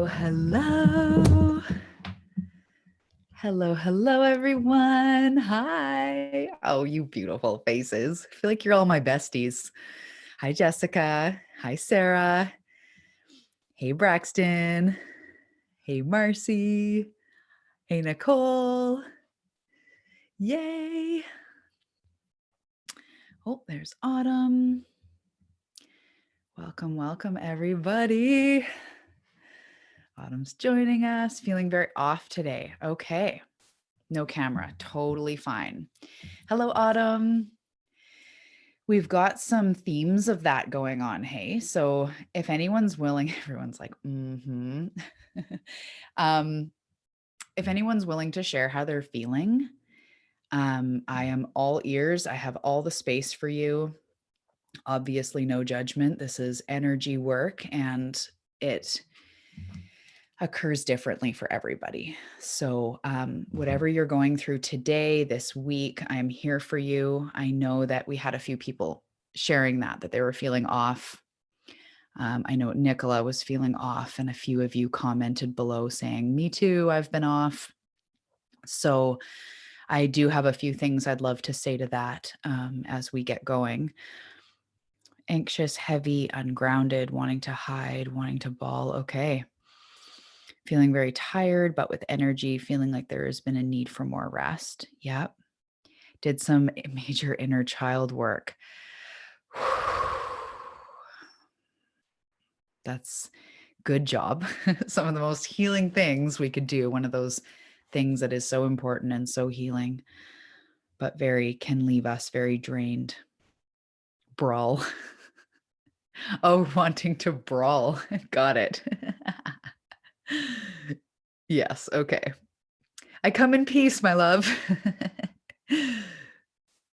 Hello. Hello, everyone. Hi. Oh, you beautiful faces. I feel like you're all my besties. Hi, Jessica. Hi, Sarah. Hey, Braxton. Hey, Marcy. Hey, Nicole. Yay. Oh, there's Autumn. Welcome, everybody. Autumn's joining us. Feeling very off today. Okay. No camera. Totally fine. Hello, Autumn. We've got some themes of that going on. Hey, so if anyone's willing, everyone's like, um, if anyone's willing to share how they're feeling, I am all ears. I have all the space for you. Obviously, no judgment. This is energy work and it occurs differently for everybody. So, whatever you're going through today, this week, I'm here for you. I know that we had a few people sharing that they were feeling off. I know Nicola was feeling off, and a few of you commented below saying, "Me too, I've been off." So, I do have a few things I'd love to say to that as we get going. Anxious, heavy, ungrounded, wanting to hide, wanting to bawl. Okay. Feeling very tired, but with energy, feeling like there has been a need for more rest. Yep. Did some major inner child work. That's good job. Some of the most healing things we could do. One of those things that is so important and so healing, but can leave us very drained. Brawl. Oh, wanting to brawl. Got it. Yes. Okay. I come in peace, my love. It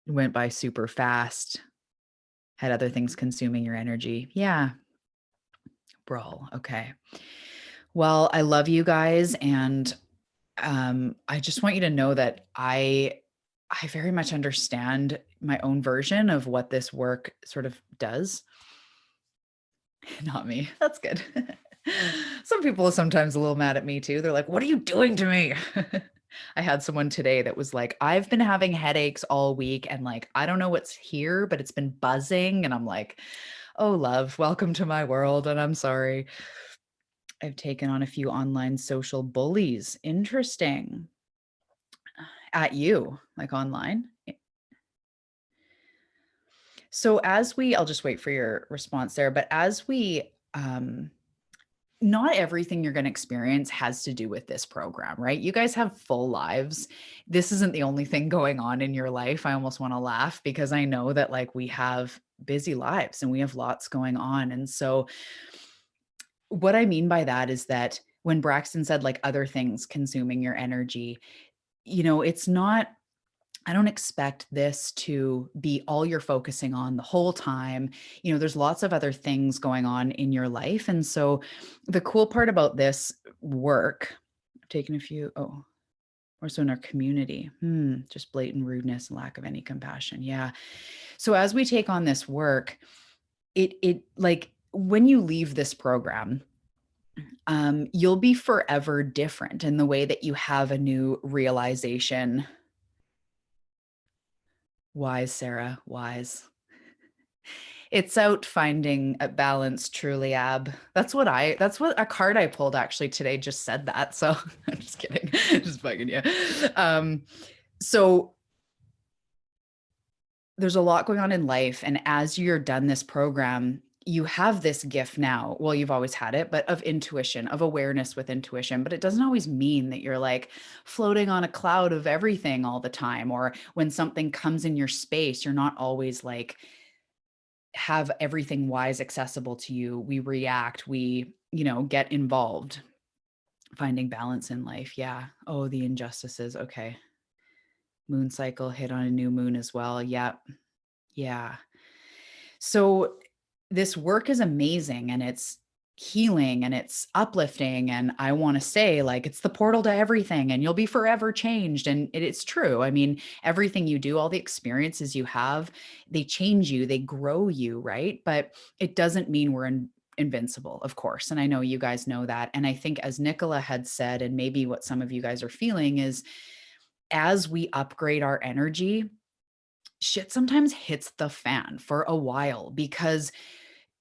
went by super fast. Had other things consuming your energy. Yeah. Brawl. Okay. Well, I love you guys. And I just want you to know that I very much understand my own version of what this work sort of does. Not me. That's good. Some people are sometimes a little mad at me too. They're like, "What are you doing to me?" I had someone today that was like, "I've been having headaches all week and like I don't know what's here, but it's been buzzing." And I'm like, "Oh, love, welcome to my world and I'm sorry." I've taken on a few online social bullies. Interesting. At you, like online? So I'll just wait for your response there, but as we not everything you're going to experience has to do with this program, right? You guys have full lives. This isn't the only thing going on in your life. I almost want to laugh because I know that like we have busy lives and we have lots going on. And so what I mean by that is that when Braxton said like other things consuming your energy, it's not, I don't expect this to be all you're focusing on the whole time. There's lots of other things going on in your life. And so the cool part about this work, I've taken a few, or so in our community, just blatant rudeness and lack of any compassion. Yeah. So as we take on this work, it like when you leave this program, you'll be forever different in the way that you have a new realization. Wise, Sarah, wise. It's out finding a balance, truly, Ab. That's what a card I pulled actually today just said that. So I'm just kidding, just bugging you. So there's a lot going on in life. And as you're done this program, you have this gift now. Well, you've always had it, but of intuition, of awareness with intuition. But it doesn't always mean that you're like floating on a cloud of everything all the time. Or when something comes in your space, you're not always like, have everything wise accessible to you. We react, we, get involved. Finding balance in life. Yeah. Oh, the injustices. Okay. Moon cycle hit on a new moon as well. Yep. Yeah. So this work is amazing and it's healing and it's uplifting. And I want to say, like, it's the portal to everything and you'll be forever changed. And it's true. I mean, everything you do, all the experiences you have, they change you, they grow you, right? But it doesn't mean we're invincible, of course. And I know you guys know that. And I think, as Nicola had said, and maybe what some of you guys are feeling is, as we upgrade our energy, shit sometimes hits the fan for a while because,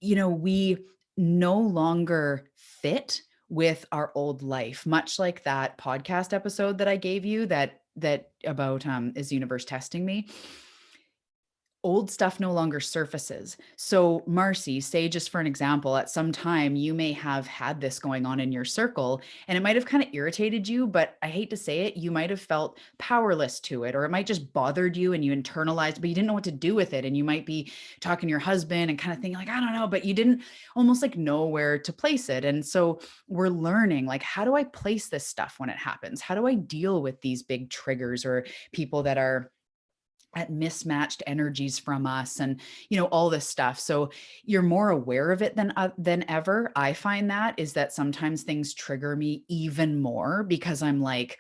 we no longer fit with our old life, much like that podcast episode that I gave you that about is the universe testing me. Old stuff no longer surfaces. So, Marcy, say just for an example, at some time you may have had this going on in your circle and it might have kind of irritated you, but I hate to say it, you might have felt powerless to it, or it might just bothered you and you internalized, but you didn't know what to do with it. And you might be talking to your husband and kind of thinking like, I don't know, but you didn't almost like know where to place it. And so we're learning, like, how do I place this stuff when it happens? How do I deal with these big triggers or people that are at mismatched energies from us, and all this stuff. So you're more aware of it than ever. I find that is that sometimes things trigger me even more because I'm like,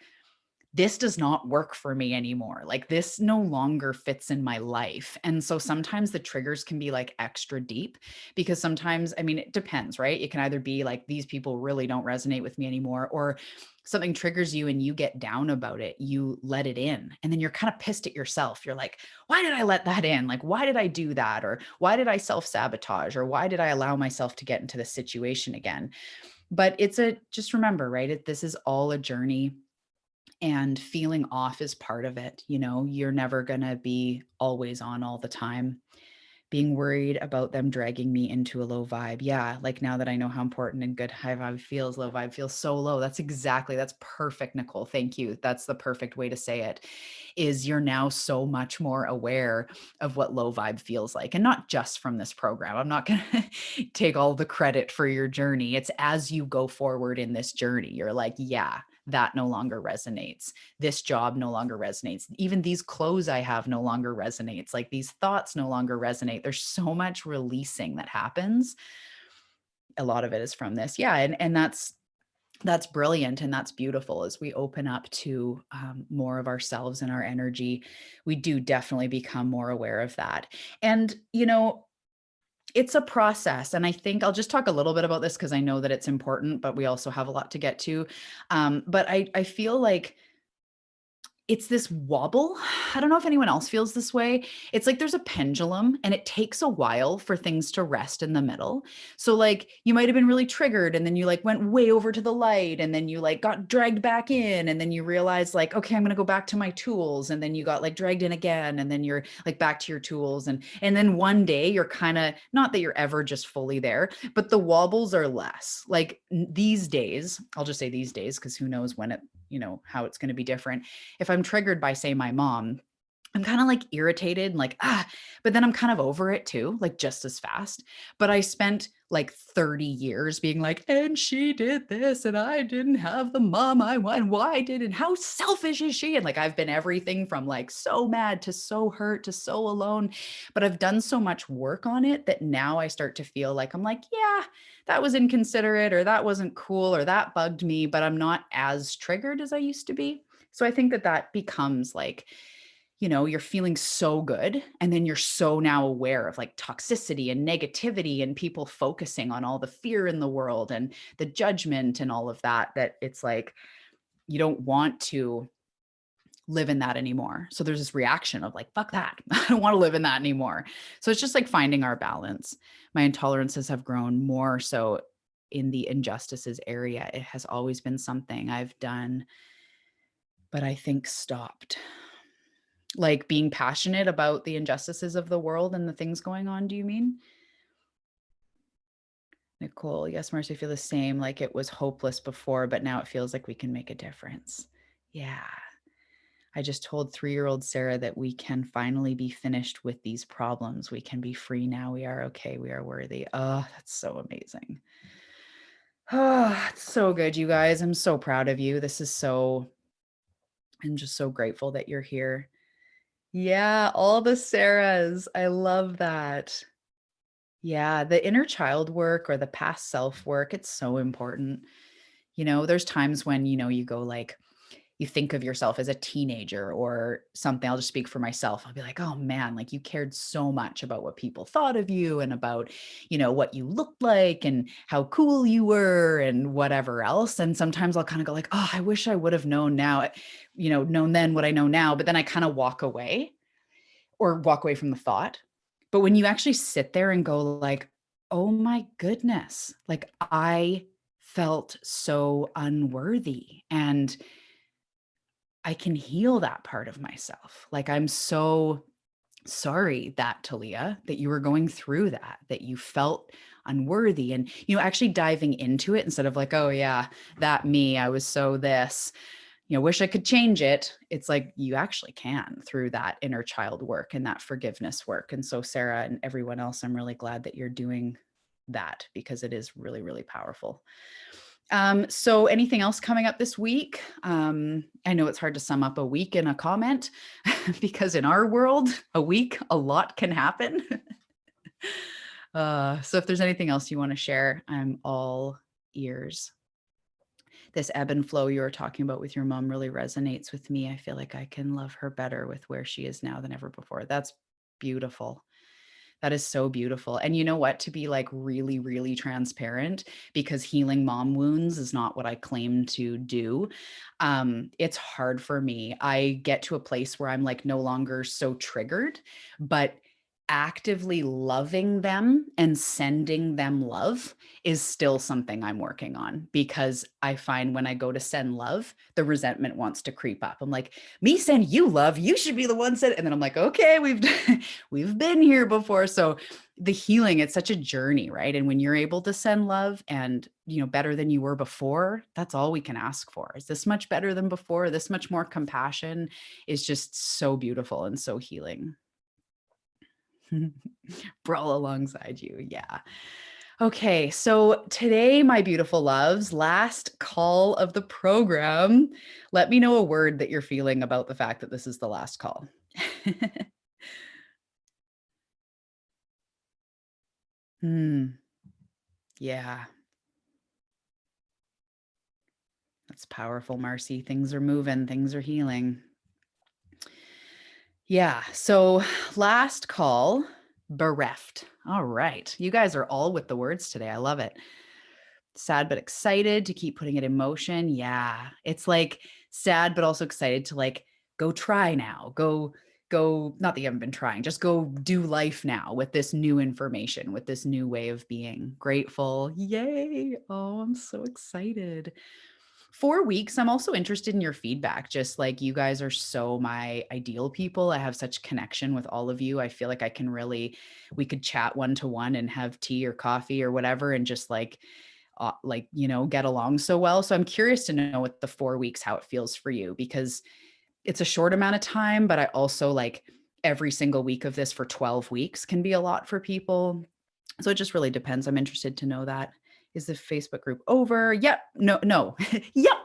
this does not work for me anymore. Like, this no longer fits in my life. And so sometimes the triggers can be like extra deep, because sometimes, I mean, it depends, right? It can either be like, these people really don't resonate with me anymore, or something triggers you and you get down about it, you let it in, and then you're kind of pissed at yourself. You're like, why did I let that in? Like, why did I do that? Or why did I self-sabotage? Or why did I allow myself to get into this situation again? But just remember, right? This is all a journey, and feeling off is part of it. You're never going to be always on all the time. Being worried about them dragging me into a low vibe. Yeah. Like, now that I know how important and good high vibe feels, low vibe feels so low. That's perfect, Nicole. Thank you. That's the perfect way to say it. Is you're now so much more aware of what low vibe feels like, and not just from this program. I'm not going to take all the credit for your journey. It's as you go forward in this journey, you're like, yeah, that no longer resonates. This job no longer resonates. Even these clothes I have no longer resonates. Like, these thoughts no longer resonate. There's so much releasing that happens. A lot of it is from this. Yeah. And that's brilliant. And that's beautiful. As we open up to more of ourselves and our energy, we do definitely become more aware of that. And, it's a process. And I think I'll just talk a little bit about this because I know that it's important, but we also have a lot to get to. But I feel like it's this wobble. I don't know if anyone else feels this way. It's like there's a pendulum and it takes a while for things to rest in the middle. So like, you might have been really triggered and then you like went way over to the light, and then you like got dragged back in, and then you realize like, okay, I'm going to go back to my tools, and then you got like dragged in again, and then you're like back to your tools, and then one day you're kind of, not that you're ever just fully there, but the wobbles are less. Like, these days, I'll just say these days because who knows when how it's going to be different. If I'm triggered by, say, my mom, I'm kind of like irritated, like, but then I'm kind of over it too, like just as fast. But I spent like 30 years being like, and she did this, and I didn't have the mom I want. Why did, and how selfish is she? And like, I've been everything from like so mad to so hurt to so alone. But I've done so much work on it that now I start to feel like, I'm like, yeah, that was inconsiderate, or that wasn't cool, or that bugged me, but I'm not as triggered as I used to be. So I think that becomes like, you're feeling so good. And then you're so now aware of like toxicity and negativity and people focusing on all the fear in the world and the judgment and all of that, that it's like, you don't want to live in that anymore. So there's this reaction of like, fuck that. I don't want to live in that anymore. So it's just like finding our balance. My intolerances have grown more so in the injustices area. It has always been something I've done, but I think stopped. Like, being passionate about the injustices of the world and the things going on, do you mean? Nicole, yes, Marcy, I feel the same. Like, it was hopeless before, but now it feels like we can make a difference. Yeah. I just told 3-year-old Sarah that we can finally be finished with these problems. We can be free now. We are okay. We are worthy. Oh, that's so amazing. Oh, it's so good, you guys. I'm so proud of you. I'm just so grateful that you're here. Yeah, all the Sarahs. I love that. Yeah, the inner child work or the past self work, it's so important. There's times when, you go like, you think of yourself as a teenager or something. I'll just speak for myself. I'll be like, oh man, like you cared so much about what people thought of you and about, what you looked like and how cool you were and whatever else. And sometimes I'll kind of go like, oh, I wish I would have known now, known then what I know now. But then I kind of walk away from the thought. But when you actually sit there and go like, oh my goodness, like I felt so unworthy and I can heal that part of myself. Like I'm so sorry that Talia, that you were going through that you felt unworthy and, actually diving into it instead of like, oh yeah, that me, I was so this, wish I could change it. It's like you actually can through that inner child work and that forgiveness work. And so Sarah and everyone else, I'm really glad that you're doing that because it is really, really powerful. So anything else coming up this week? I know it's hard to sum up a week in a comment because in our world, a week, a lot can happen. So if there's anything else you want to share, I'm all ears. This ebb and flow you were talking about with your mom really resonates with me. I feel like I can love her better with where she is now than ever before. That's beautiful. That is so beautiful. And you know what? To be like really, really transparent, because healing mom wounds is not what I claim to do. It's hard for me. I get to a place where I'm like no longer so triggered, but actively loving them and sending them love is still something I'm working on because I find when I go to send love, the resentment wants to creep up. I'm like, me send you love, you should be the one send. And then I'm like, okay, we've been here before. So the healing, it's such a journey, right? And when you're able to send love and, better than you were before, that's all we can ask for. Is this much better than before? This much more compassion is just so beautiful and so healing. Brawl alongside you. Yeah. Okay. So today, my beautiful loves, last call of the program. Let me know a word that you're feeling about the fact that this is the last call. Yeah. That's powerful, Marcy. Things are moving, things are healing. Yeah. So last call, bereft. All right. You guys are all with the words today. I love it. Sad but excited to keep putting it in motion. Yeah. It's like sad but also excited to like go try now. Go not that you haven't been trying, just go do life now with this new information, with this new way of being. Grateful. Yay. Oh, I'm so excited. 4 weeks. I'm also interested in your feedback. Just like you guys are so my ideal people. I have such connection with all of you. I feel like we could chat one to one and have tea or coffee or whatever and just get along so well. So I'm curious to know what the 4 weeks, how it feels for you, because it's a short amount of time, but I also like every single week of this for 12 weeks can be a lot for people. So it just really depends. I'm interested to know that. Is the Facebook group over? Yep. No. Yep.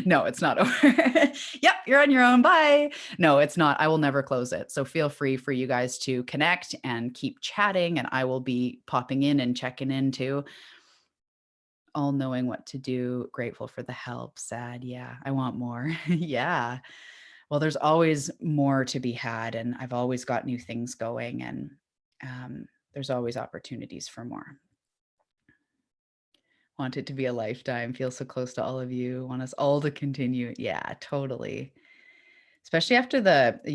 No, it's not over. Yep. You're on your own. Bye. No, it's not. I will never close it. So feel free for you guys to connect and keep chatting. And I will be popping in and checking in too. All knowing what to do. Grateful for the help. Sad. Yeah. I want more. Yeah. Well, there's always more to be had. And I've always got new things going. And there's always opportunities for more. Want it to be a lifetime, feel so close to all of you, want us all to continue. Yeah, totally. Especially after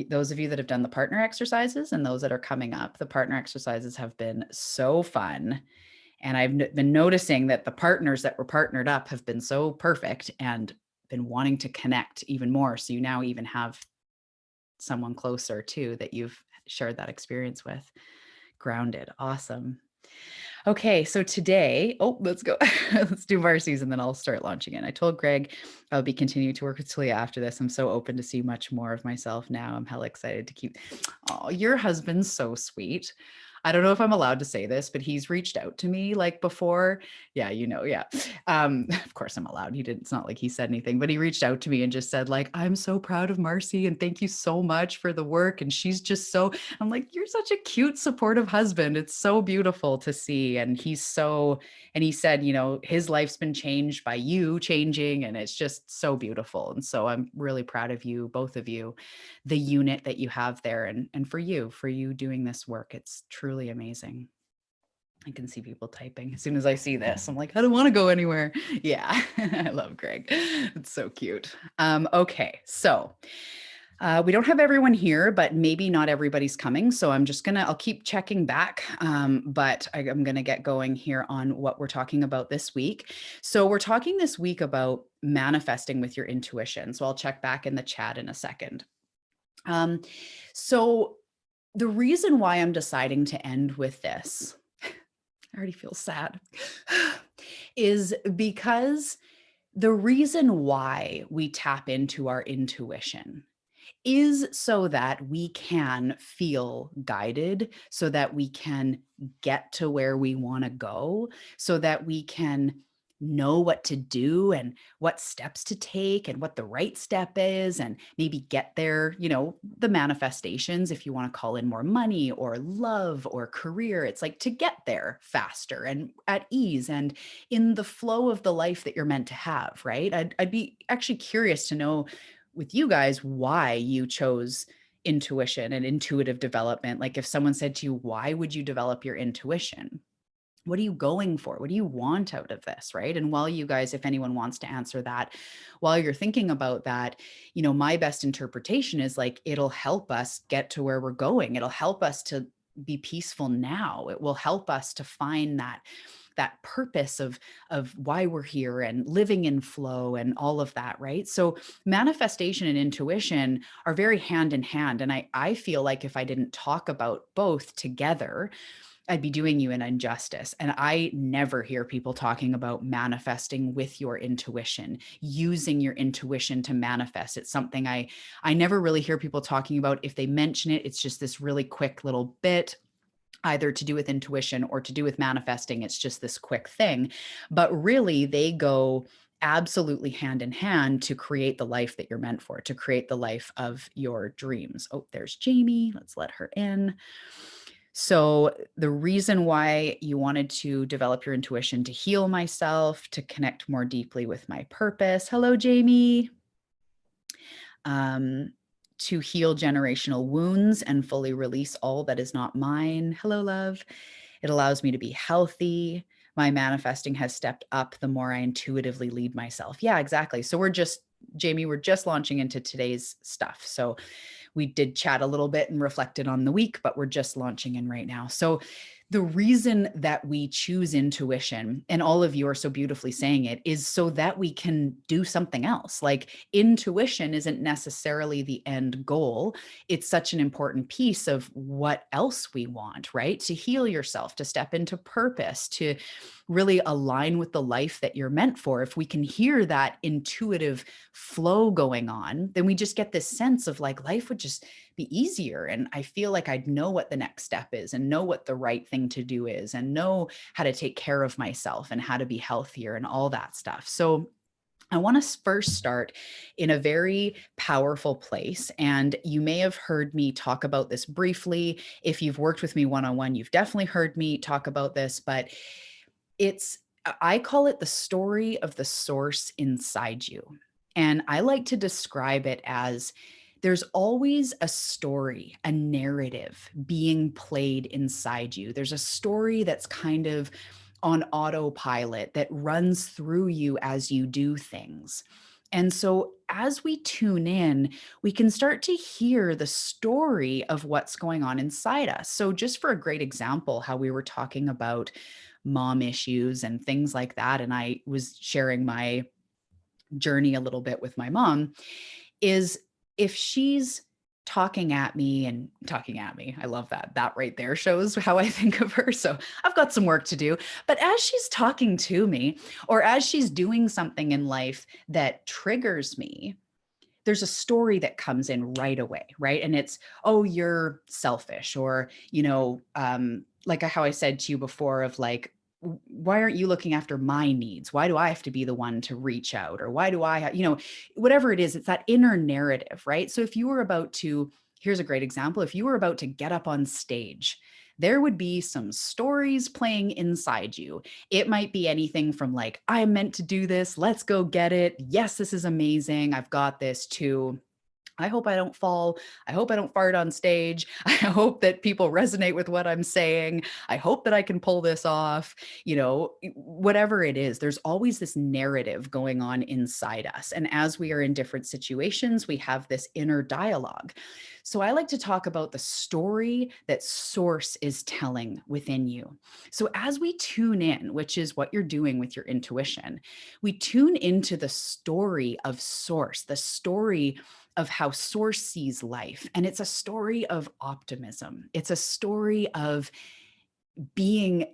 those of you that have done the partner exercises and those that are coming up. The partner exercises have been so fun. And I've been noticing that the partners that were partnered up have been so perfect and been wanting to connect even more. So you now even have someone closer too that you've shared that experience with. Grounded. Awesome. Okay, so today, let's go. Let's do Marcy's and then I'll start launching it. I told Greg I'll be continuing to work with Talia after this. I'm so open to see much more of myself now. I'm hella excited to keep. Oh, your husband's so sweet. I don't know if I'm allowed to say this, but he's reached out to me like before. Yeah, yeah. Of course I'm allowed. He didn't, it's not like he said anything, but he reached out to me and just said like, I'm so proud of Marcy and thank you so much for the work. And she's just so, I'm like, you're such a cute, supportive husband. It's so beautiful to see. And he's so, and he said, his life's been changed by you changing, and it's just so beautiful. And so I'm really proud of you, both of you, the unit that you have there, and for you doing this work. It's truly amazing. I can see people typing as soon as I see this. I'm like, I don't want to go anywhere. Yeah, I love Greg. It's so cute. Okay, so we don't have everyone here, but maybe not everybody's coming. So I'll keep checking back. But I'm going to get going here on what we're talking about this week. So we're talking this week about manifesting with your intuition. So I'll check back in the chat in a second. So the reason why I'm deciding to end with this, I already feel sad, is because the reason why we tap into our intuition is so that we can feel guided, so that we can get to where we want to go, so that we can know what to do and what steps to take and what the right step is, and maybe get there, the manifestations, if you want to call in more money or love or career. It's like to get there faster and at ease and in the flow of the life that you're meant to have, right? I'd be actually curious to know with you guys why you chose intuition and intuitive development. Like if someone said to you, why would you develop your intuition? What are you going for? What do you want out of this, right? And while you guys, if anyone wants to answer that, while you're thinking about that, my best interpretation is like, it'll help us get to where we're going. It'll help us to be peaceful now. It will help us to find that purpose of why we're here and living in flow and all of that, right? So manifestation and intuition are very hand in hand. And I feel like if I didn't talk about both together, I'd be doing you an injustice. And I never hear people talking about manifesting with your intuition, using your intuition to manifest. It's something I never really hear people talking about. If they mention it, it's just this really quick little bit, either to do with intuition or to do with manifesting. It's just this quick thing. But really, they go absolutely hand in hand to create the life that you're meant for, to create the life of your dreams. Oh, there's Jamie. Let's let her in. So the reason why you wanted to develop your intuition: to heal myself, to connect more deeply with my purpose. Hello, Jamie. To heal generational wounds and fully release all that is not mine. Hello, love. It allows me to be healthy. My manifesting has stepped up the more I intuitively lead myself. Yeah, exactly. So Jamie, we're just launching into today's stuff. So we did chat a little bit and reflected on the week, but we're just launching in right now. So the reason that we choose intuition, and all of you are so beautifully saying it, is so that we can do something else. Like intuition isn't necessarily the end goal. It's such an important piece of what else we want, right? To heal yourself, to step into purpose, to really align with the life that you're meant for. If we can hear that intuitive flow going on, then we just get this sense of like life would just be easier. And I feel like I'd know what the next step is and know what the right thing to do is and know how to take care of myself and how to be healthier and all that stuff. So I want to first start in a very powerful place. And you may have heard me talk about this briefly. If you've worked with me one-on-one, you've definitely heard me talk about this, but I call it the story of the source inside you. And I like to describe it as there's always a story, a narrative being played inside you. There's a story that's kind of on autopilot that runs through you as you do things. And so as we tune in, we can start to hear the story of what's going on inside us. So just for a great example, how we were talking about mom issues and things like that, and I was sharing my journey a little bit with my mom, is if she's talking at me, I love that. That right there shows how I think of her. So I've got some work to do. But as she's talking to me, or as she's doing something in life that triggers me, there's a story that comes in right away, right? And it's, oh, you're selfish, or, like how I said to you before of like, why aren't you looking after my needs? Why do I have to be the one to reach out? Or why do whatever it is, it's that inner narrative, right? So if you were about to, here's a great example. If you were about to get up on stage, there would be some stories playing inside you. It might be anything from like, I'm meant to do this. Let's go get it. Yes, this is amazing. I've got this, to I hope I don't fall. I hope I don't fart on stage. I hope that people resonate with what I'm saying. I hope that I can pull this off. Whatever it is, there's always this narrative going on inside us. And as we are in different situations, we have this inner dialogue. So I like to talk about the story that Source is telling within you. So as we tune in, which is what you're doing with your intuition, we tune into the story of Source, the story of how Source sees life. And it's a story of optimism. It's a story of doing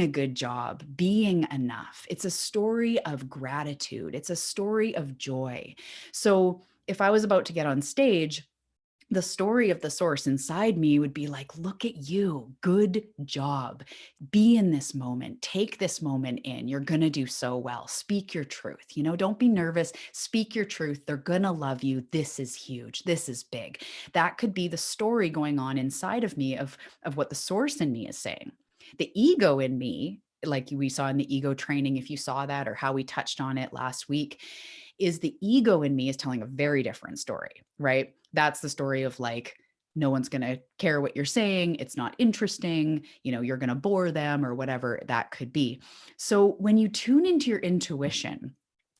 a good job, being enough. It's a story of gratitude. It's a story of joy. So if I was about to get on stage, the story of the Source inside me would be like, look at you, good job. Be in this moment, take this moment in. You're going to do so well. Speak your truth. Don't be nervous. Speak your truth. They're going to love you. This is huge. This is big. That could be the story going on inside of me of what the Source in me is saying. The ego in me, like we saw in the ego training, if you saw that, or how we touched on it last week, is the ego in me is telling a very different story, right? That's the story of like, no one's going to care what you're saying. It's not interesting. You're going to bore them, or whatever that could be. So when you tune into your intuition,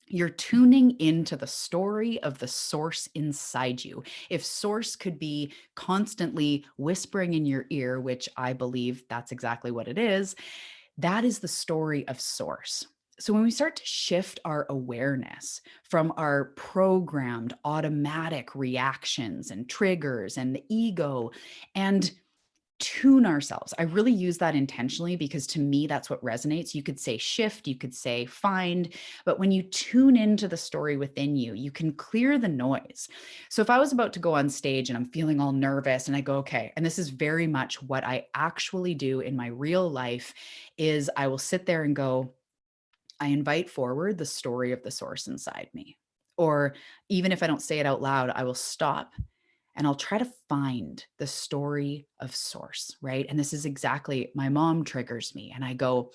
you're tuning into the story of the Source inside you. If Source could be constantly whispering in your ear, which I believe that's exactly what it is, that is the story of Source. So when we start to shift our awareness from our programmed automatic reactions and triggers and the ego, and tune ourselves. I really use that intentionally because to me, that's what resonates. You could say shift, you could say find, but when you tune into the story within you, you can clear the noise. So if I was about to go on stage and I'm feeling all nervous and I go, okay, and this is very much what I actually do in my real life, is I will sit there and go, I invite forward the story of the Source inside me. Or even if I don't say it out loud, I will stop and I'll try to find the story of Source, right? And this is exactly, my mom triggers me. And I go,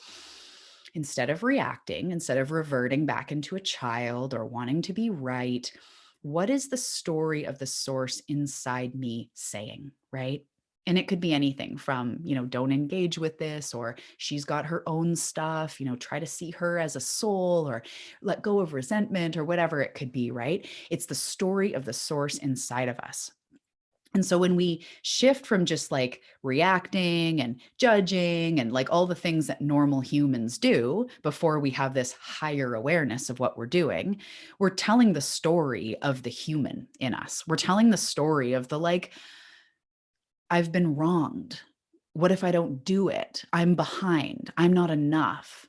instead of reacting, instead of reverting back into a child or wanting to be right, what is the story of the Source inside me saying, right? And it could be anything from, don't engage with this, or she's got her own stuff, try to see her as a soul, or let go of resentment, or whatever it could be, right? It's the story of the Source inside of us. And so when we shift from just like reacting and judging and like all the things that normal humans do before we have this higher awareness of what we're doing, we're telling the story of the human in us. We're telling the story of the like, I've been wronged. What if I don't do it? I'm behind. I'm not enough.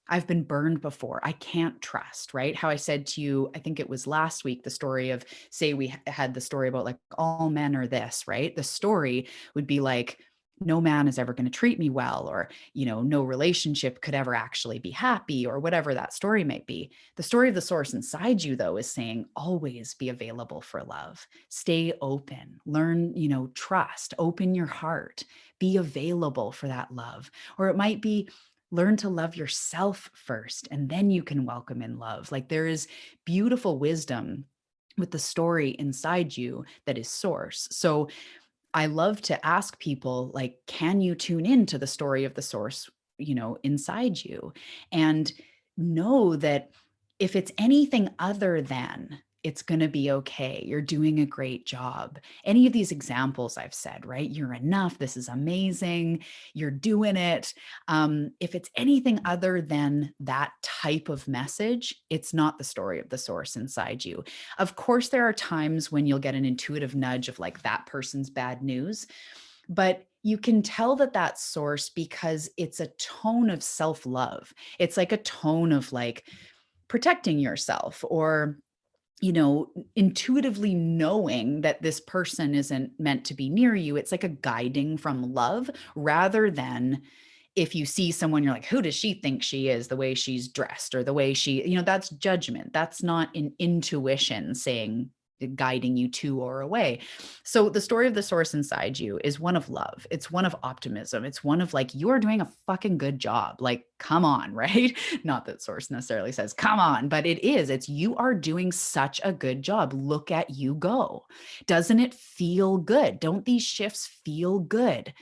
I've been burned before. I can't trust, right? How I said to you, I think it was last week, the story of, say we had the story about like all men are this, right? The story would be like, no man is ever going to treat me well, or, no relationship could ever actually be happy, or whatever that story might be. The story of the Source inside you, though, is saying, always be available for love, stay open, learn, trust, open your heart, be available for that love. Or it might be, learn to love yourself first, and then you can welcome in love. Like there is beautiful wisdom with the story inside you that is Source. So I love to ask people, like, can you tune into the story of the Source, inside you, and know that if it's anything other than, it's going to be okay, you're doing a great job. Any of these examples I've said, right? You're enough. This is amazing. You're doing it. If it's anything other than that type of message, it's not the story of the Source inside you. Of course, there are times when you'll get an intuitive nudge of like, that person's bad news, but you can tell that that's Source because it's a tone of self-love. It's like a tone of like protecting yourself, or intuitively knowing that this person isn't meant to be near you. It's like a guiding from love rather than if you see someone, you're like, who does she think she is, the way she's dressed or the way that's judgment. That's not an intuition saying, guiding you to or away. So the story of the source inside you is one of love. It's one of optimism. It's one of like, you are doing a fucking good job. Like, come on, right? Not that source necessarily says, come on, but it's you are doing such a good job. Look at you go. Doesn't it feel good? Don't these shifts feel good?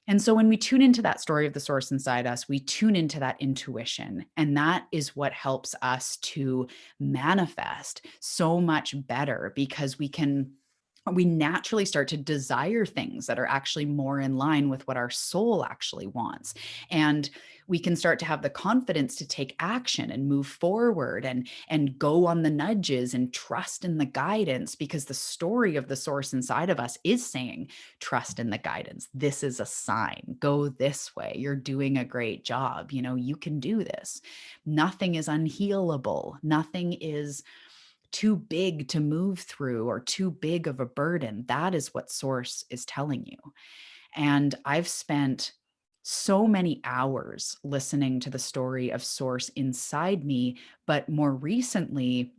And so when we tune into that story of the source inside us, we tune into that intuition. And that is what helps us to manifest so much better because we naturally start to desire things that are actually more in line with what our soul actually wants. And we can start to have the confidence to take action and move forward and go on the nudges and trust in the guidance because the story of the source inside of us is saying, trust in the guidance. This is a sign. Go this way. You're doing a great job. You can do this. Nothing is unhealable. Nothing is too big to move through or too big of a burden. That is what source is telling you. And I've spent so many hours listening to the story of source inside me, but more recently,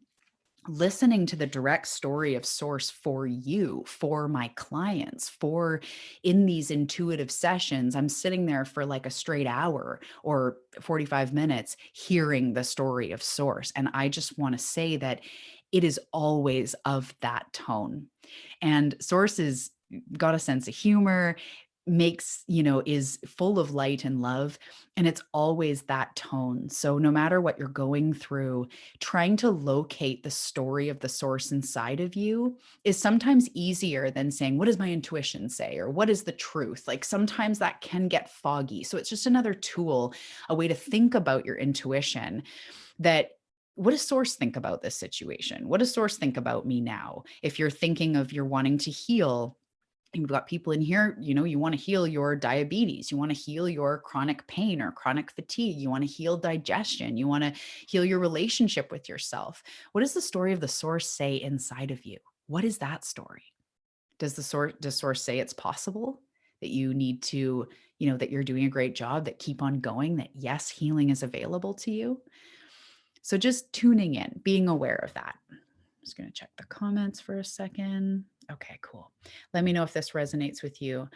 listening to the direct story of source for you, for my clients, for in these intuitive sessions. I'm sitting there for like a straight hour or 45 minutes hearing the story of source. And I just want to say that it is always of that tone. And source is got a sense of humor, is full of light and love, and it's always that tone. So no matter what you're going through, trying to locate the story of the source inside of you is sometimes easier than saying, what does my intuition say? Or what is the truth? Like sometimes that can get foggy. So it's just another tool, a way to think about your intuition that what does source think about this situation? What does source think about me now? If you're thinking of you're wanting to heal, you've got people in here, you want to heal your diabetes, you want to heal your chronic pain or chronic fatigue, you want to heal digestion, you want to heal your relationship with yourself. What does the story of the source say inside of you? What is that story? Does source say it's possible, that you need to, that you're doing a great job, that keep on going, that yes, healing is available to you? So just tuning in, being aware of that. I'm just going to check the comments for a second. Okay, cool. Let me know if this resonates with you.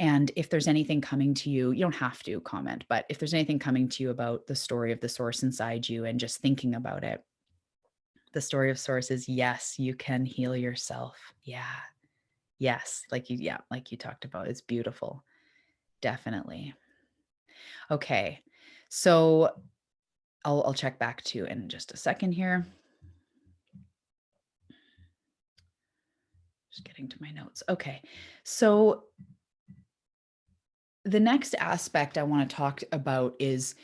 And if there's anything coming to you, you don't have to comment, but if there's anything coming to you about the story of the source inside you and just thinking about it, the story of source is yes, you can heal yourself. Yeah. Yes. Like you talked about. It's beautiful. Definitely. Okay. So I'll check back to you in just a second here. Just getting to my notes. Okay. So the next aspect I want to talk about is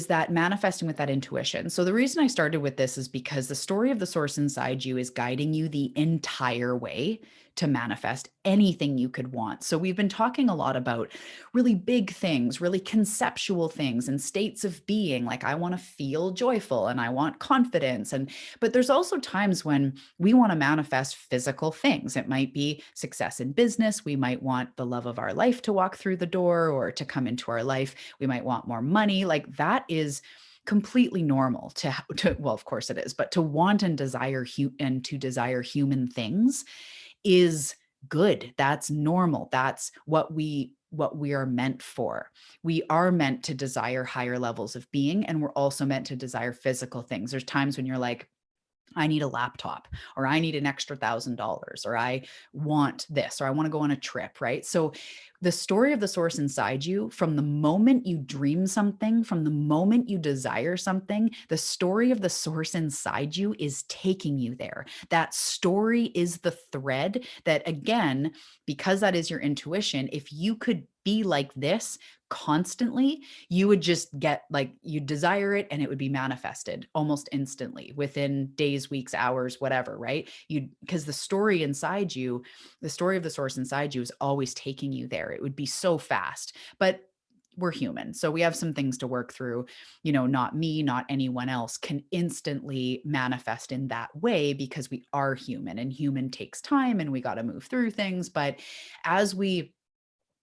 that manifesting with that intuition. So the reason I started with this is because the story of the source inside you is guiding you the entire way to manifest anything you could want. So we've been talking a lot about really big things, really conceptual things and states of being, like I want to feel joyful and I want confidence, but there's also times when we want to manifest physical things. It might be success in business, we might want the love of our life to walk through the door or to come into our life, we might want more money. Like that is completely normal to well, of course it is, but to want and desire and to desire human things is good. That's normal. That's what we are meant for. We are meant to desire higher levels of being, and we're also meant to desire physical things. There's times when you're like, I need a laptop, or I need an extra $1,000, or I want this, or I want to go on a trip, right? So the story of the source inside you, from the moment you dream something, from the moment you desire something, the story of the source inside you is taking you there. That story is the thread that, again, because that is your intuition, if you could be like this constantly, you would just get like, you desire it and it would be manifested almost instantly within days, weeks, hours, whatever, right? Because the story inside you, the story of the source inside you is always taking you there. It would be so fast. But we're human. So we have some things to work through. You know, not me, not anyone else can instantly manifest in that way because we are human, and human takes time and we got to move through things. But as we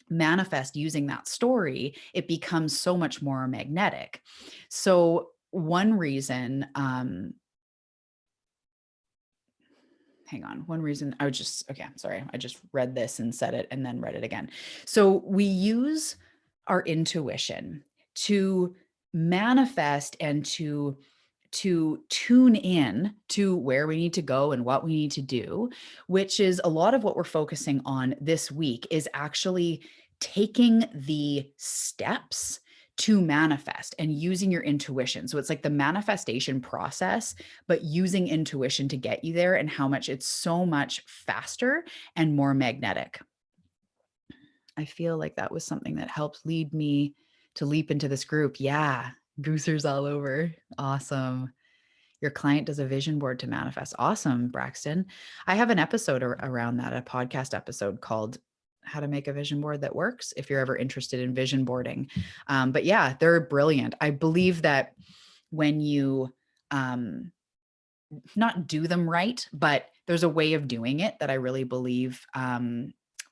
manifest using that story, it becomes so much more magnetic. So one reason, hang on, one reason I would just, okay, I'm sorry. I just read this and said it and then read it again. So we use our intuition to manifest and to tune in to where we need to go and what we need to do, which is a lot of what we're focusing on this week, is actually taking the steps to manifest and using your intuition. So it's like the manifestation process, but using intuition to get you there, and how much it's so much faster and more magnetic. I feel like that was something that helped lead me to leap into this group. Yeah, goosers all over. Awesome. Your client does a vision board to manifest. Awesome, Braxton. I have an episode around that, a podcast episode called How to Make a Vision Board That Works, if you're ever interested in vision boarding. But yeah, they're brilliant. I believe that when you not do them right, but there's a way of doing it that I really believe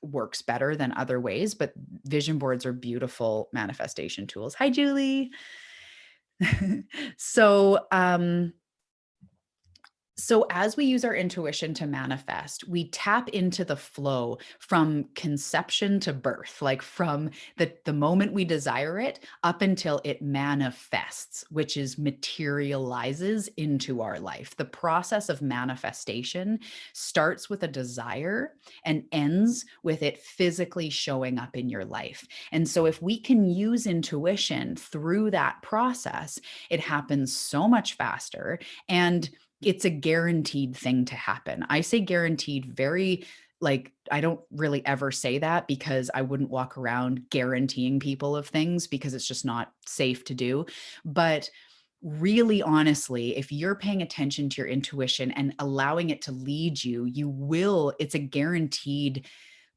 works better than other ways. But vision boards are beautiful manifestation tools. Hi, Julie. So, so as we use our intuition to manifest, we tap into the flow from conception to birth, like from the moment we desire it up until it manifests, which is materializes into our life. The process of manifestation starts with a desire and ends with it physically showing up in your life. And so if we can use intuition through that process, it happens so much faster, and it's a guaranteed thing to happen. I say guaranteed very, like, I don't really ever say that because I wouldn't walk around guaranteeing people of things because it's just not safe to do. But really, honestly, if you're paying attention to your intuition and allowing it to lead you, you will, it's a guaranteed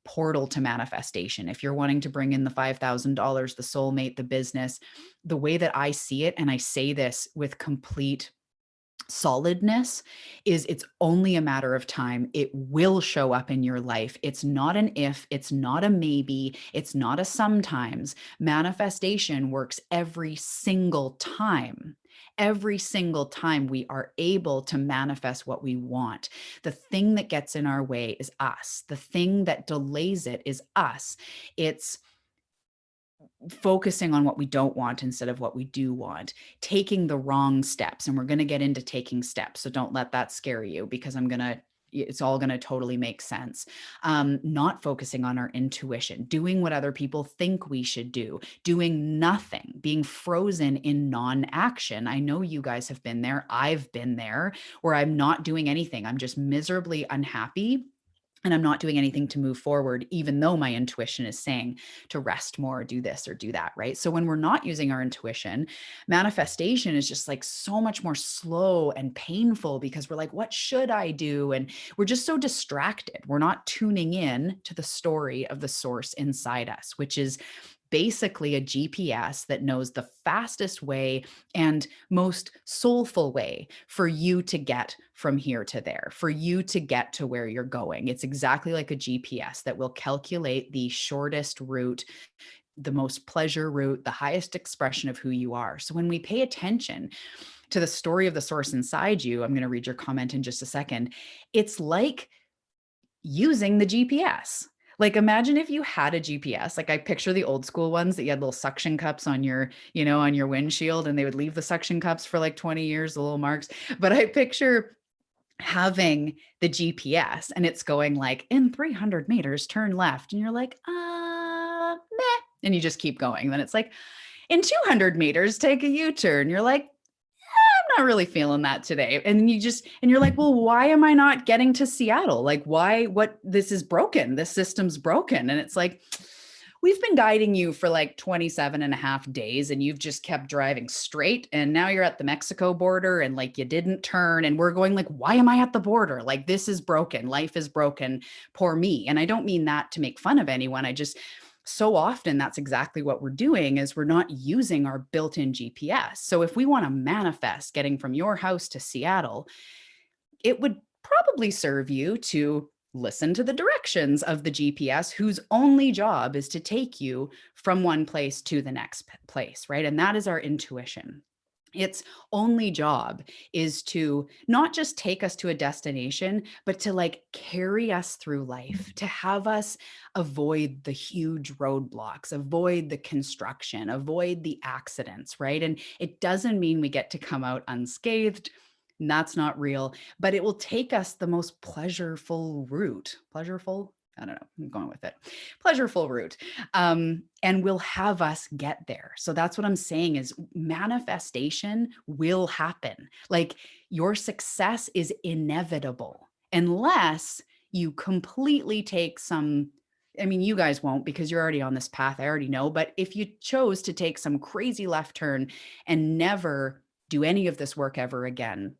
portal to manifestation. If you're wanting to bring in the $5,000, the soulmate, the business, the way that I see it, and I say this with complete solidness, is it's only a matter of time. It will show up in your life. It's not an if, it's not a maybe, it's not a sometimes. Manifestation works every single time. Every single time we are able to manifest what we want. The thing that gets in our way is us. The thing that delays it is us. It's focusing on what we don't want instead of what we do want, taking the wrong steps. And we're going to get into taking steps. So don't let that scare you, because it's all going to totally make sense. Not focusing on our intuition, doing what other people think we should do, doing nothing, being frozen in non-action. I know you guys have been there. I've been there, where I'm not doing anything. I'm just miserably unhappy. And I'm not doing anything to move forward, even though my intuition is saying to rest more, do this or do that, right? So when we're not using our intuition, manifestation is just like so much more slow and painful, because we're like, what should I do? And we're just so distracted. We're not tuning in to the story of the source inside us, which is basically a GPS that knows the fastest way and most soulful way for you to get from here to there, for you to get to where you're going. It's exactly like a GPS that will calculate the shortest route, the most pleasure route, the highest expression of who you are. So when we pay attention to the story of the source inside you, I'm going to read your comment in just a second. It's like using the GPS. Like, imagine if you had a GPS. Like, I picture the old school ones that you had little suction cups on your, on your windshield, and they would leave the suction cups for like 20 years, the little marks. But I picture having the GPS and it's going like, in 300 meters, turn left. And you're like, meh. And you just keep going. Then it's like, in 200 meters, take a U-turn. You're like, not really feeling that today. And you're like, well, why am I not getting to Seattle? Like, this is broken. This system's broken. And it's like, we've been guiding you for like 27 and a half days, and you've just kept driving straight. And now you're at the Mexico border, and like, you didn't turn, and we're going like, why am I at the border? Like, this is broken. Life is broken. Poor me. And I don't mean that to make fun of anyone. so often that's exactly what we're doing is we're not using our built-in GPS. So if we want to manifest getting from your house to Seattle, it would probably serve you to listen to the directions of the GPS, whose only job is to take you from one place to the next place, right? And that is our intuition. Its only job is to not just take us to a destination, but to like carry us through life, to have us avoid the huge roadblocks, avoid the construction, avoid the accidents, right? And it doesn't mean we get to come out unscathed. That's not real, but it will take us the most pleasureful route. Pleasureful? I don't know. I'm going with it. Pleasureful route. And will have us get there. So that's what I'm saying is manifestation will happen. Like your success is inevitable unless you completely take some. I mean, you guys won't because you're already on this path. I already know. But if you chose to take some crazy left turn and never do any of this work ever again,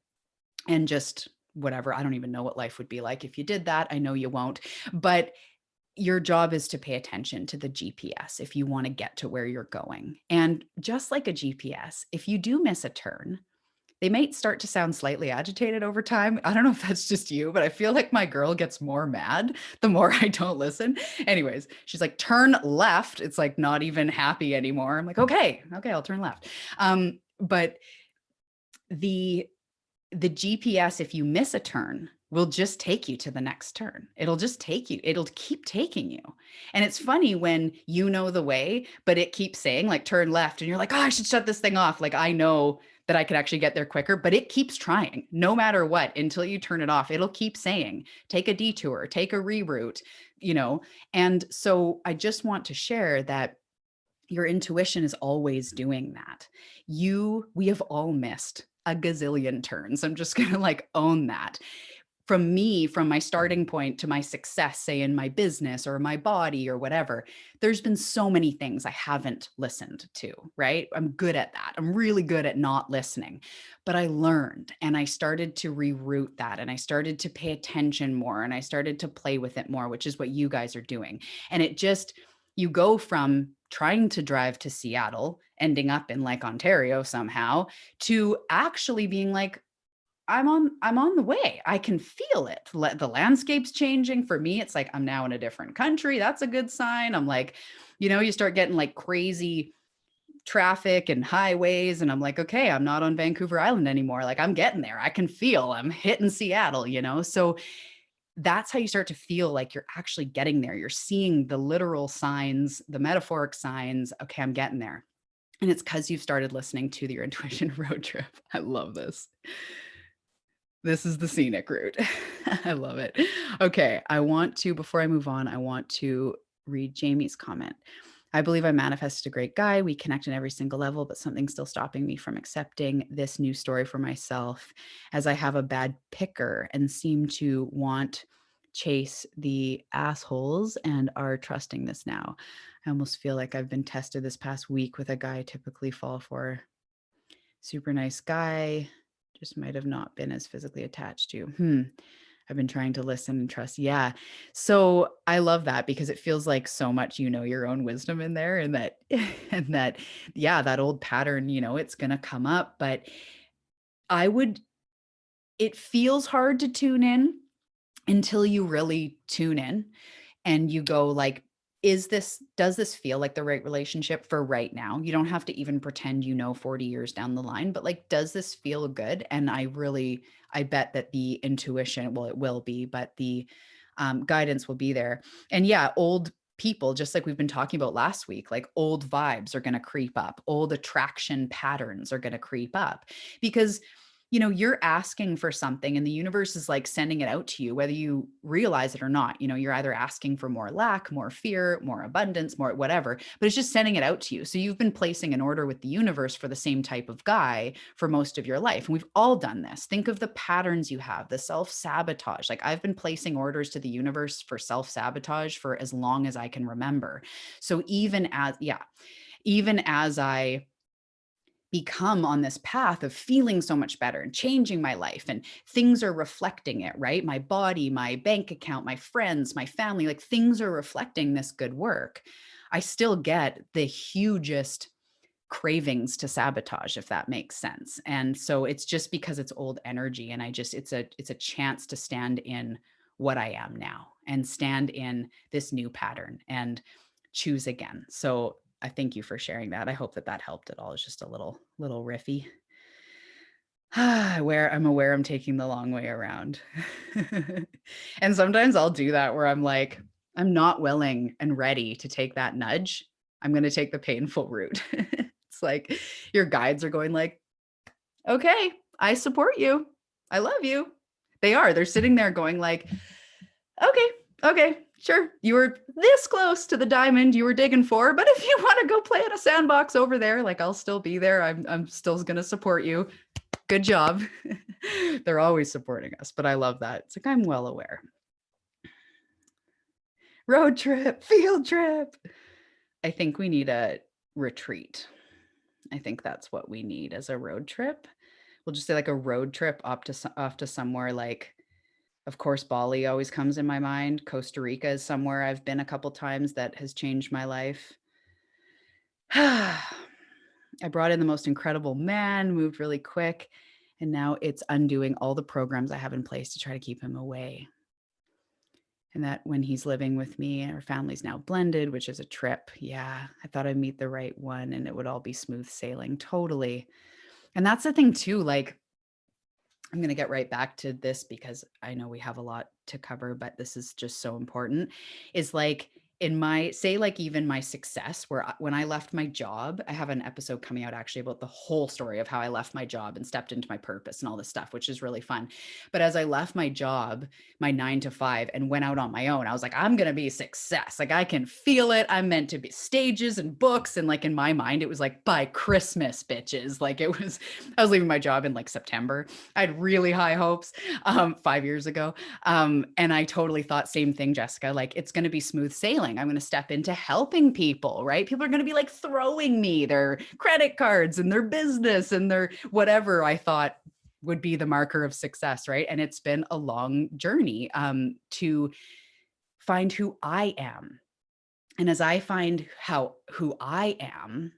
and just whatever, I don't even know what life would be like if you did that. I know you won't, but your job is to pay attention to the GPS if you want to get to where you're going. And just like a GPS, if you do miss a turn, they might start to sound slightly agitated over time. I don't know if that's just you, but I feel like my girl gets more mad the more I don't listen. Anyways, she's like, turn left. It's like not even happy anymore. I'm like, okay, I'll turn left. But the GPS, if you miss a turn, will just take you to the next turn. It'll just take you. It'll keep taking you. And it's funny when you know the way, but it keeps saying like turn left and you're like, oh, I should shut this thing off. Like I know that I could actually get there quicker, but it keeps trying no matter what until you turn it off. It'll keep saying, take a detour, take a reroute, you know? And so I just want to share that your intuition is always doing that. We have all missed a gazillion turns. I'm just going to like own that. From me, from my starting point to my success, say in my business or my body or whatever, there's been so many things I haven't listened to, right? I'm good at that. I'm really good at not listening. But I learned and I started to reroute that and I started to pay attention more and I started to play with it more, which is what you guys are doing. And it just, you go from trying to drive to Seattle, ending up in like Ontario somehow, to actually being like, I'm on the way. I can feel it. The landscape's changing. For me, it's like I'm now in a different country. That's a good sign. I'm like, you start getting like crazy traffic and highways and I'm like, okay, I'm not on Vancouver Island anymore. Like I'm getting there. I can feel I'm hitting Seattle. So that's how you start to feel like you're actually getting there. You're seeing the literal signs, the metaphoric signs. Okay, I'm getting there. And it's because you've started listening to your intuition road trip. I love this. This is the scenic route. I love it. Okay, before I move on, I want to read Jamie's comment. I believe I manifested a great guy. We connect on every single level, but something's still stopping me from accepting this new story for myself as I have a bad picker and seem to want chase the assholes and are trusting this now. I almost feel like I've been tested this past week with a guy I typically fall for. Super nice guy, just might have not been as physically attached to. I've been trying to listen and trust. Yeah. So I love that because it feels like so much, your own wisdom in there and that, and that, yeah, that old pattern, it's going to come up, but it feels hard to tune in until you really tune in and you go like, does this feel like the right relationship for right now? You don't have to even pretend 40 years down the line, but like, does this feel good? And I bet that the intuition, well, it will be, but the guidance will be there. And yeah, old people, just like we've been talking about last week, like old vibes are going to creep up, old attraction patterns are going to creep up because you're asking for something and the universe is like sending it out to you, whether you realize it or not. You're either asking for more lack, more fear, more abundance, more whatever, but it's just sending it out to you. So you've been placing an order with the universe for the same type of guy for most of your life. And we've all done this. Think of the patterns you have, the self-sabotage. Like I've been placing orders to the universe for self-sabotage for as long as I can remember. So even as I become on this path of feeling so much better and changing my life and things are reflecting it, right? My body, my bank account, my friends, my family, like things are reflecting this good work. I still get the hugest cravings to sabotage, if that makes sense. And so it's just because it's old energy, and it's a chance to stand in what I am now and stand in this new pattern and choose again. So I thank you for sharing that. I hope that that helped at all. It's just a little riffy. I'm aware I'm taking the long way around. And sometimes I'll do that where I'm like, I'm not willing and ready to take that nudge. I'm going to take the painful route. It's like your guides are going like, "Okay, I support you. I love you." They are. They're sitting there going like, "Okay, okay, sure. You were this close to the diamond you were digging for, but if you want to go play in a sandbox over there, like I'll still be there. I'm still going to support you. Good job." They're always supporting us, but I love that. It's like, I'm well aware. Road trip, field trip. I think we need a retreat. I think that's what we need as a road trip. We'll just say like a road trip off to somewhere like, of course, Bali always comes in my mind. Costa Rica is somewhere I've been a couple times that has changed my life. I brought in the most incredible man, moved really quick, and now it's undoing all the programs I have in place to try to keep him away. And that when he's living with me, our family's now blended, which is a trip. Yeah, I thought I'd meet the right one and it would all be smooth sailing. Totally. And that's the thing too, like I'm going to get right back to this because I know we have a lot to cover, but this is just so important. Is like in my, say, like even my success, when I left my job, I have an episode coming out actually about the whole story of how I left my job and stepped into my purpose and all this stuff, which is really fun. But as I left my job, my 9 to 5, and went out on my own, I was like, I'm going to be a success. Like I can feel it. I'm meant to be stages and books. And like in my mind, it was like by Christmas, bitches. Like it was, I was leaving my job in like September. I had really high hopes 5 years ago. And I totally thought same thing, Jessica, like it's going to be smooth sailing. I'm going to step into helping people, right? People are going to be like throwing me their credit cards and their business and their whatever I thought would be the marker of success, right? And it's been a long journey to find who I am. And as I find who I am,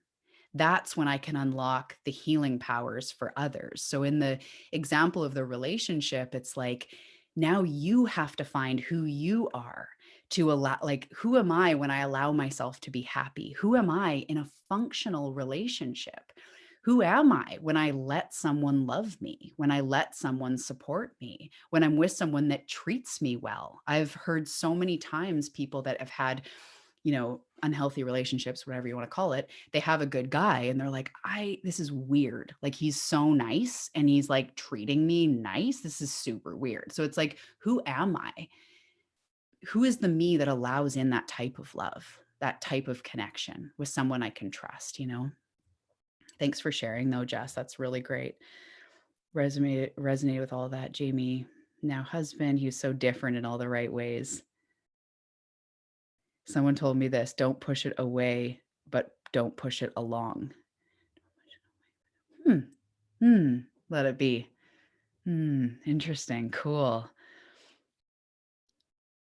that's when I can unlock the healing powers for others. So in the example of the relationship, it's like now you have to find who you are to allow, like, who am I when I allow myself to be happy? Who am I in a functional relationship? Who am I when I let someone love me, when I let someone support me, when I'm with someone that treats me well? I've heard so many times people that have had, unhealthy relationships, whatever you want to call it, they have a good guy and they're like, this is weird. Like he's so nice and he's like treating me nice. This is super weird. So it's like, who am I? Who is the me that allows in that type of love, that type of connection with someone I can trust? Thanks for sharing though, Jess. That's really great. Resonated with all of that. Jamie, now husband, he was so different in all the right ways. Someone told me this, don't push it away, but don't push it along. Let it be. Interesting. Cool.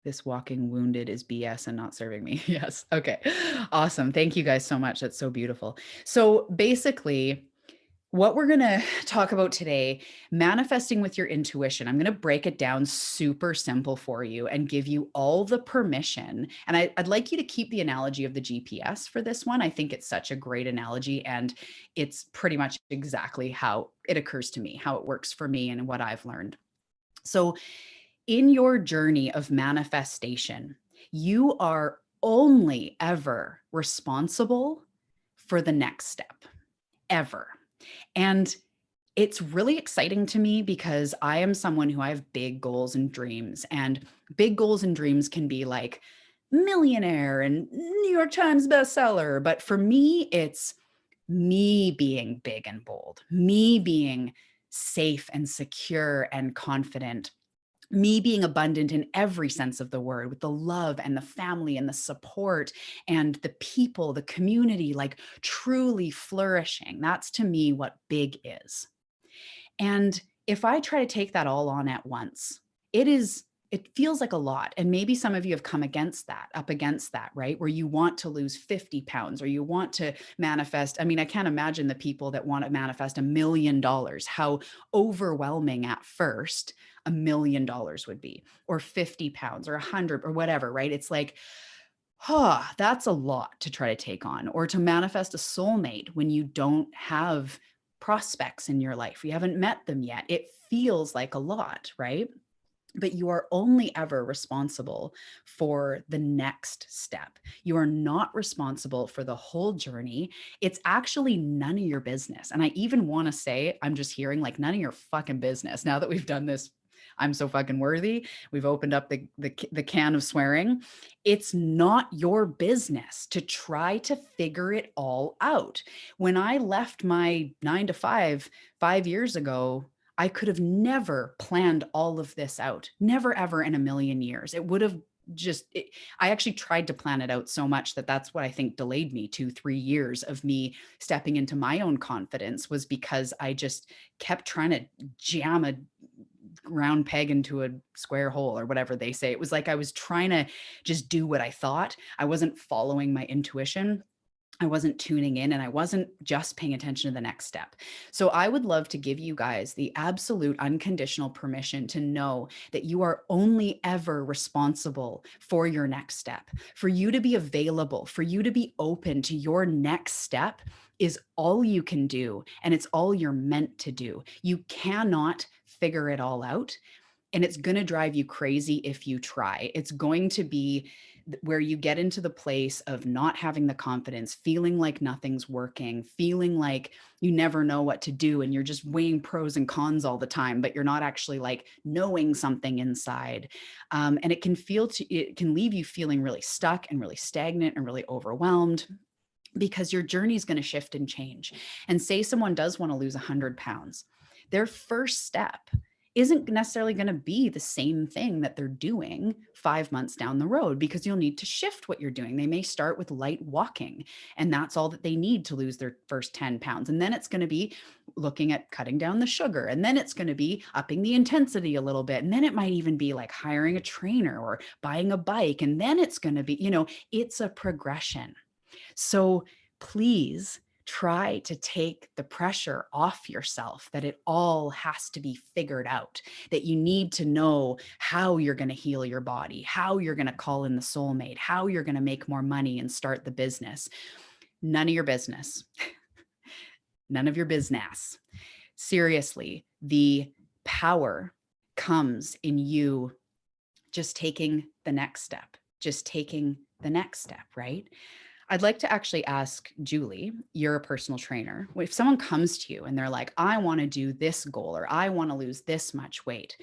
This walking wounded is BS and not serving me. Yes. Okay. Awesome. Thank you guys so much. That's so beautiful. So basically, what we're going to talk about today, manifesting with your intuition. I'm going to break it down super simple for you and give you all the permission. And I'd like you to keep the analogy of the GPS for this one. I think it's such a great analogy and it's pretty much exactly how it occurs to me, how it works for me and what I've learned. So in your journey of manifestation, you are only ever responsible for the next step, ever. And it's really exciting to me because I am someone who I have big goals and dreams, and big goals and dreams can be like millionaire and New York Times bestseller. But for me, it's me being big and bold, me being safe and secure and confident, me being abundant in every sense of the word, with the love and the family and the support and the people, the community, like truly flourishing. That's to me what big is. And if I try to take that all on at once, it is it feels like a lot. And maybe some of you have come up against that, right? Where you want to lose 50 pounds or you want to manifest. I mean, I can't imagine the people that want to manifest $1 million, how overwhelming at first $1 million would be, or 50 pounds or 100 or whatever, right? It's like, that's a lot to try to take on, or to manifest a soulmate when you don't have prospects in your life. You haven't met them yet. It feels like a lot, right? But you are only ever responsible for the next step. You are not responsible for the whole journey. It's actually none of your business. And I even want to say, I'm just hearing like none of your fucking business now that we've done this. I'm so fucking worthy. We've opened up the can of swearing. It's not your business to try to figure it all out. When I left my 9 to 5 5 years ago, I could have never planned all of this out. Never, ever in a million years. It would have I actually tried to plan it out so much that that's what I think delayed me 2, 3 years of me stepping into my own confidence, was because I just kept trying to jam a round peg into a square hole, or whatever they say. It was like I was trying to just do what I thought. I wasn't following my intuition. I wasn't tuning in, and I wasn't just paying attention to the next step. So I would love to give you guys the absolute unconditional permission to know that you are only ever responsible for your next step. For you to be available, for you to be open to your next step is all you can do, and it's all you're meant to do. You cannot figure it all out, and it's going to drive you crazy if you try. It's going to be where you get into the place of not having the confidence, feeling like nothing's working, feeling like you never know what to do, and you're just weighing pros and cons all the time, but you're not actually like knowing something inside. And it can leave you feeling really stuck and really stagnant and really overwhelmed, because your journey is going to shift and change. And say someone does want to lose 100 pounds, their first step isn't necessarily going to be the same thing that they're doing 5 months down the road, because you'll need to shift what you're doing. They may start with light walking, and that's all that they need to lose their first 10 pounds. And then it's going to be looking at cutting down the sugar. And then it's going to be upping the intensity a little bit. And then it might even be like hiring a trainer or buying a bike. And then it's going to be, it's a progression. So please try to take the pressure off yourself that it all has to be figured out, that you need to know how you're going to heal your body, how you're going to call in the soulmate, how you're going to make more money and start the business. None of your business. None of your business. Seriously, the power comes in you just taking the next step, right? I'd like to actually ask Julie, you're a personal trainer. If someone comes to you and they're like, I want to do this goal, or I want to lose this much weight,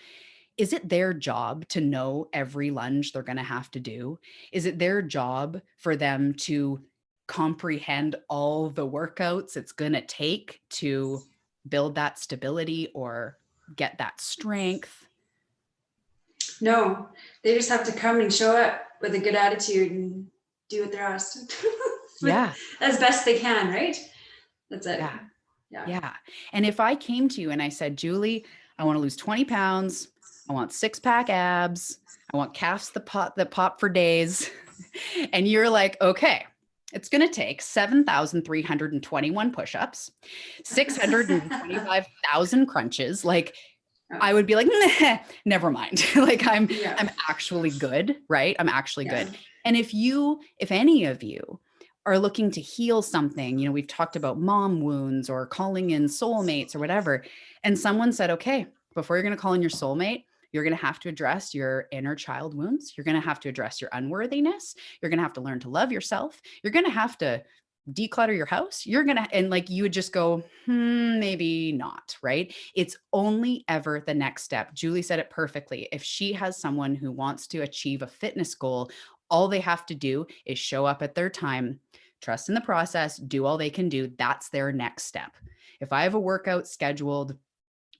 is it their job to know every lunge they're going to have to do? Is it their job for them to comprehend all the workouts it's going to take to build that stability or get that strength? No, they just have to come and show up with a good attitude and do what they're asked. Yeah. As best they can, right? That's it. Yeah. And if I came to you and I said, Julie, I want to lose 20 pounds. I want 6-pack abs. I want calves that pop for days. And you're like, okay, it's going to take 7,321 push-ups, 625,000 crunches. Like, I would be like, nah, never mind. Like I'm actually good, right? I'm actually good. And if any of you are looking to heal something, we've talked about mom wounds or calling in soulmates or whatever, and someone said, okay, before you're going to call in your soulmate, you're going to have to address your inner child wounds. You're going to have to address your unworthiness. You're going to have to learn to love yourself. You're going to have to declutter your house. And like, you would just go, maybe not, right? It's only ever the next step. Julie said it perfectly. If she has someone who wants to achieve a fitness goal, all they have to do is show up at their time, trust in the process, do all they can do. That's their next step. If I have a workout scheduled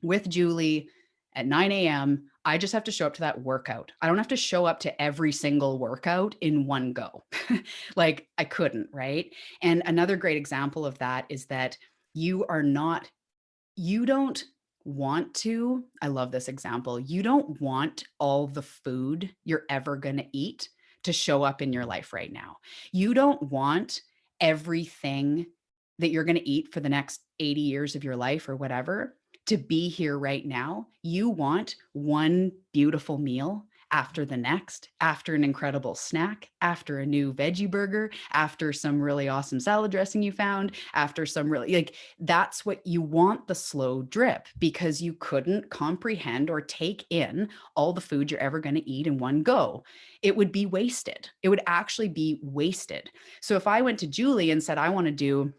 with Julie at 9 a.m., I just have to show up to that workout. I don't have to show up to every single workout in one go. Like I couldn't, right? And another great example of that is that you don't want to, I love this example, you don't want all the food you're ever going to eat to show up in your life right now. You don't want everything that you're going to eat for the next 80 years of your life or whatever to be here right now. You want one beautiful meal after the next, after an incredible snack, after a new veggie burger, after some really awesome salad dressing you found, after some really, like, that's what you want, the slow drip, because you couldn't comprehend or take in all the food you're ever going to eat in one go. It would be wasted. It would actually be wasted. So if I went to Julie and said, I want to do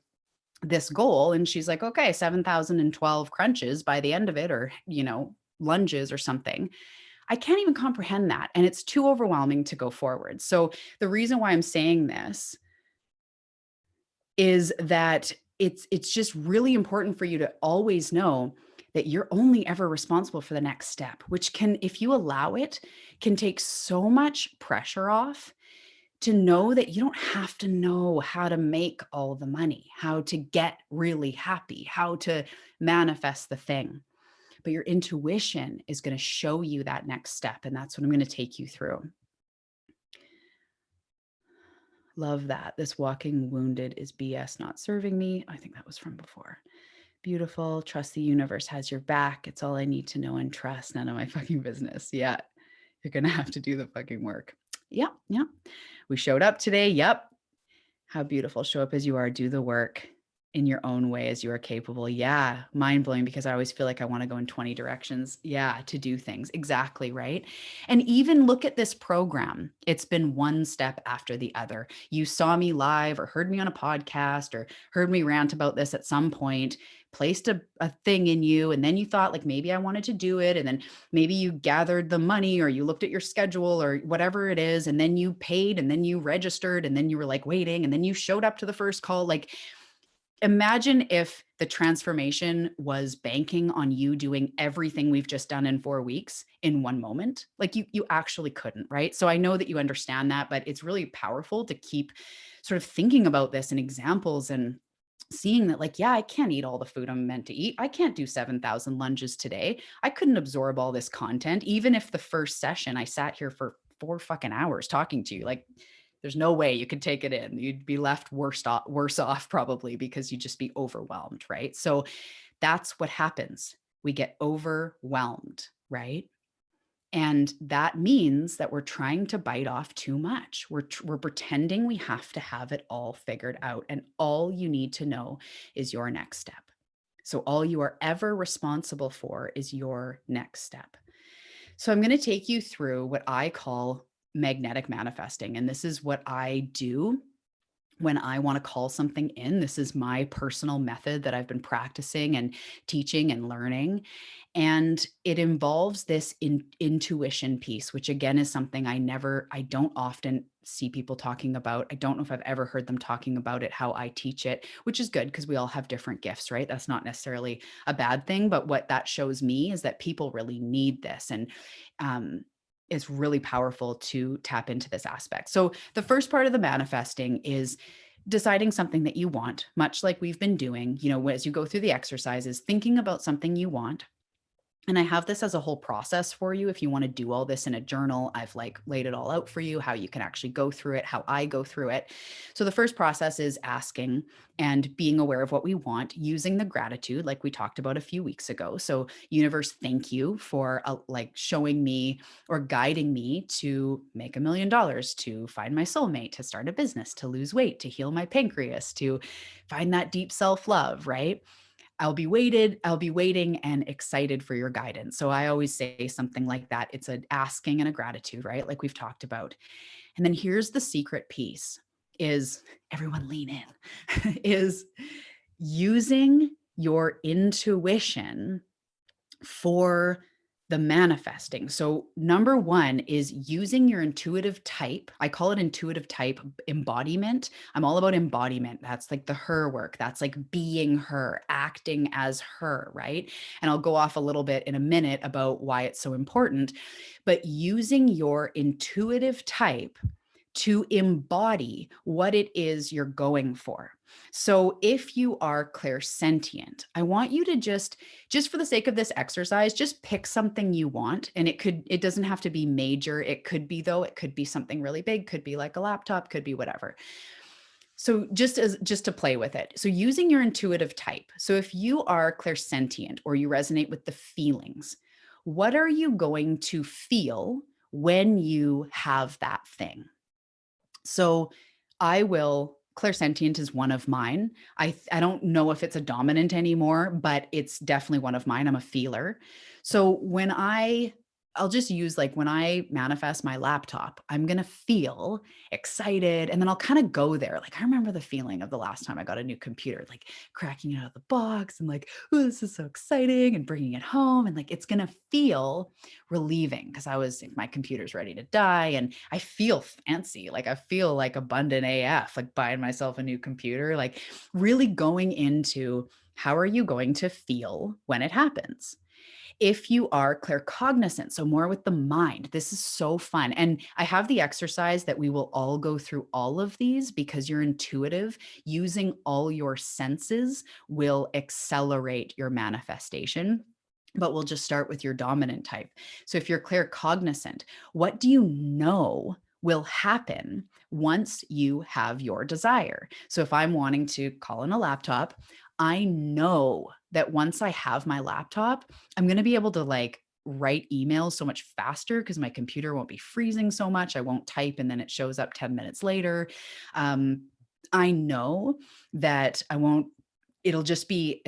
this goal, and she's like, okay, 7,012 crunches by the end of it, or, lunges or something, I can't even comprehend that. And it's too overwhelming to go forward. So the reason why I'm saying this is that it's just really important for you to always know that you're only ever responsible for the next step, which can, if you allow it, can take so much pressure off, to know that you don't have to know how to make all the money, how to get really happy, how to manifest the thing. But your intuition is going to show you that next step. And that's what I'm going to take you through. Love that. This walking wounded is BS, not serving me. I think that was from before. Beautiful. Trust the universe has your back. It's all I need to know and trust. None of my fucking business. Yeah. You're going to have to do the fucking work. Yep. Yep. We showed up today. Yep. How beautiful. Show up as you are. Do the work in your own way as you are capable. Yeah. Mind blowing, because I always feel like I want to go in 20 directions. Yeah. To do things. Exactly. Right. And even look at this program. It's been one step after the other. You saw me live or heard me on a podcast or heard me rant about this at some point, placed a thing in you. And then you thought, like, maybe I wanted to do it. And then maybe you gathered the money, or you looked at your schedule or whatever it is. And then you paid, and then you registered, and then you were like waiting, and then you showed up to the first call. Like, imagine if the transformation was banking on you doing everything we've just done in 4 weeks in one moment. Like, you actually couldn't, right? So I know that you understand that, but it's really powerful to keep sort of thinking about this and examples and seeing that, like, yeah, I can't eat all the food I'm meant to eat. I can't do 7,000 lunges today. I couldn't absorb all this content. Even if the first session I sat here for 4 fucking hours talking to you, like, there's no way you could take it in. You'd be left worse off probably, because you'd just be overwhelmed, right? So that's what happens. We get overwhelmed, right? And that means that we're trying to bite off too much. We're pretending we have to have it all figured out. And all you need to know is your next step. So all you are ever responsible for is your next step. So I'm going to take you through what I call magnetic manifesting. And this is what I do when I want to call something in. This is my personal method that I've been practicing and teaching and learning. And it involves this intuition piece, which again is something I don't often see people talking about. I don't know if I've ever heard them talking about it, how I teach it, which is good, because we all have different gifts, right? That's not necessarily a bad thing. But what that shows me is that people really need this. And it's really powerful to tap into this aspect. So the first part of the manifesting is deciding something that you want, much like we've been doing, as you go through the exercises, thinking about something you want. And I have this as a whole process for you. If you want to do all this in a journal, I've like laid it all out for you, how you can actually go through it, how I go through it. So the first process is asking and being aware of what we want, using the gratitude like we talked about a few weeks ago. So universe, thank you for like showing me or guiding me to make $1 million, to find my soulmate, to start a business, to lose weight, to heal my pancreas, to find that deep self-love, right? I'll be waiting and excited for your guidance. So I always say something like that. It's an asking and a gratitude, right? Like we've talked about. And then here's the secret piece is, everyone lean in, is using your intuition for the manifesting. So number one is using your intuitive type. I call it intuitive type embodiment. I'm all about embodiment. That's like the her work. That's like being her, acting as her, right? And I'll go off a little bit in a minute about why it's so important. But using your intuitive type to embody what it is you're going for. So if you are clairsentient, I want you to just for the sake of this exercise, just pick something you want. And it doesn't have to be major. It could be, though, it could be something really big, could be like a laptop, could be whatever. So just to play with it. So using your intuitive type. So if you are clairsentient or you resonate with the feelings, what are you going to feel when you have that thing? So clairsentient is one of mine. I don't know if it's a dominant anymore, but it's definitely one of mine. I'm a feeler. So I'll just use, like, when I manifest my laptop, I'm going to feel excited, and then I'll kind of go there. Like, I remember the feeling of the last time I got a new computer, like cracking it out of the box and like, oh, this is so exciting, and bringing it home. And like, it's going to feel relieving because my computer's ready to die, and I feel fancy. Like, I feel like abundant AF, like buying myself a new computer, like really going into how are you going to feel when it happens. If you are claircognizant, so more with the mind, this is so fun. And I have the exercise that we will all go through all of these, because you're intuitive. Using all your senses will accelerate your manifestation. But we'll just start with your dominant type. So if you're claircognizant, what do you know will happen once you have your desire? So if I'm wanting to call in a laptop, I know that once I have my laptop, I'm going to be able to like write emails so much faster because my computer won't be freezing so much. I won't type and then it shows up 10 minutes later. Um, I know that I won't it'll just be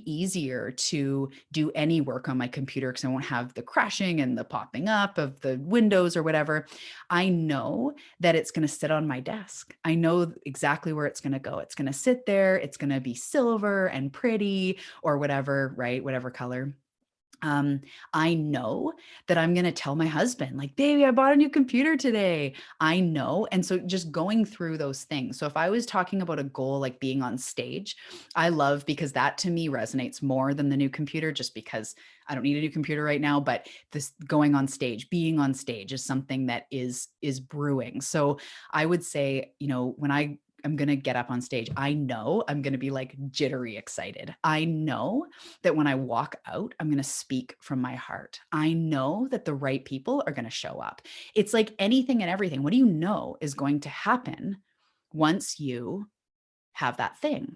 easier to do any work on my computer because I won't have the crashing and the popping up of the windows or whatever. I know that it's going to sit on my desk. I know exactly where it's going to go. It's going to sit there. It's going to be silver and pretty or whatever, right? Whatever color. um, I know that I'm going to tell my husband, like, baby, I bought a new computer today. I know. And so just going through those things. So if I was talking about a goal like being on stage, I love, because that to me resonates more than the new computer, just because I don't need a new computer right now, but this going on stage, being on stage is something that is brewing. So I would say, when I'm going to get up on stage, I know I'm going to be like jittery excited. I know that when I walk out, I'm going to speak from my heart. I know that the right people are going to show up. It's like anything and everything. What do you know is going to happen once you have that thing?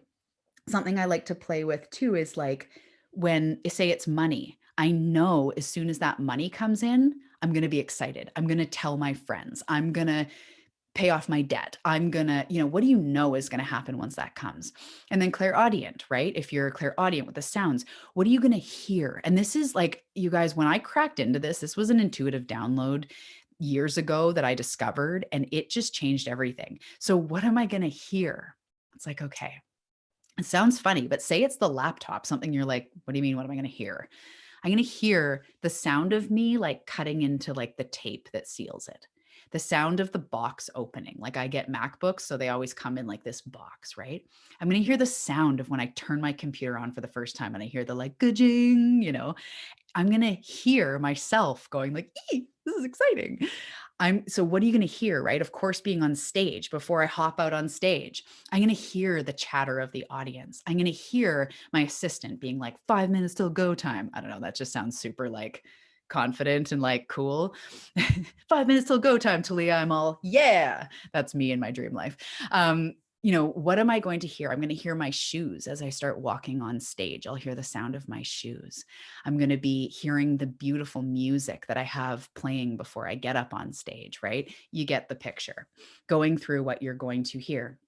Something I like to play with too is like, when say it's money, I know as soon as that money comes in, I'm going to be excited. I'm going to tell my friends. I'm going to pay off my debt. I'm gonna, what do you know is gonna happen once that comes? And then clairaudient, right? If you're clairaudient with the sounds, what are you gonna hear? And this is like, you guys, when I cracked into this was an intuitive download years ago that I discovered, and it just changed everything. So what am I gonna hear? It's like, okay, it sounds funny, but say it's the laptop, something you're like, what do you mean? What am I gonna hear? I'm going to hear the sound of me like cutting into like the tape that seals it. The sound of the box opening. Like, I get MacBooks, so they always come in like this box, right? I'm going to hear the sound of when I turn my computer on for the first time and I hear the like gajing, I'm going to hear myself going like, "Ee, this is exciting." So what are you going to hear, right? Of course, being on stage, before I hop out on stage, I'm going to hear the chatter of the audience. I'm going to hear my assistant being like, 5 minutes till go time. I don't know. That just sounds super like confident and like cool. 5 minutes till go time, Talia. I'm all, yeah, that's me in my dream life. What am I going to hear? I'm going to hear my shoes as I start walking on stage. I'll hear the sound of my shoes. I'm going to be hearing the beautiful music that I have playing before I get up on stage, right? You get the picture. Going through what you're going to hear.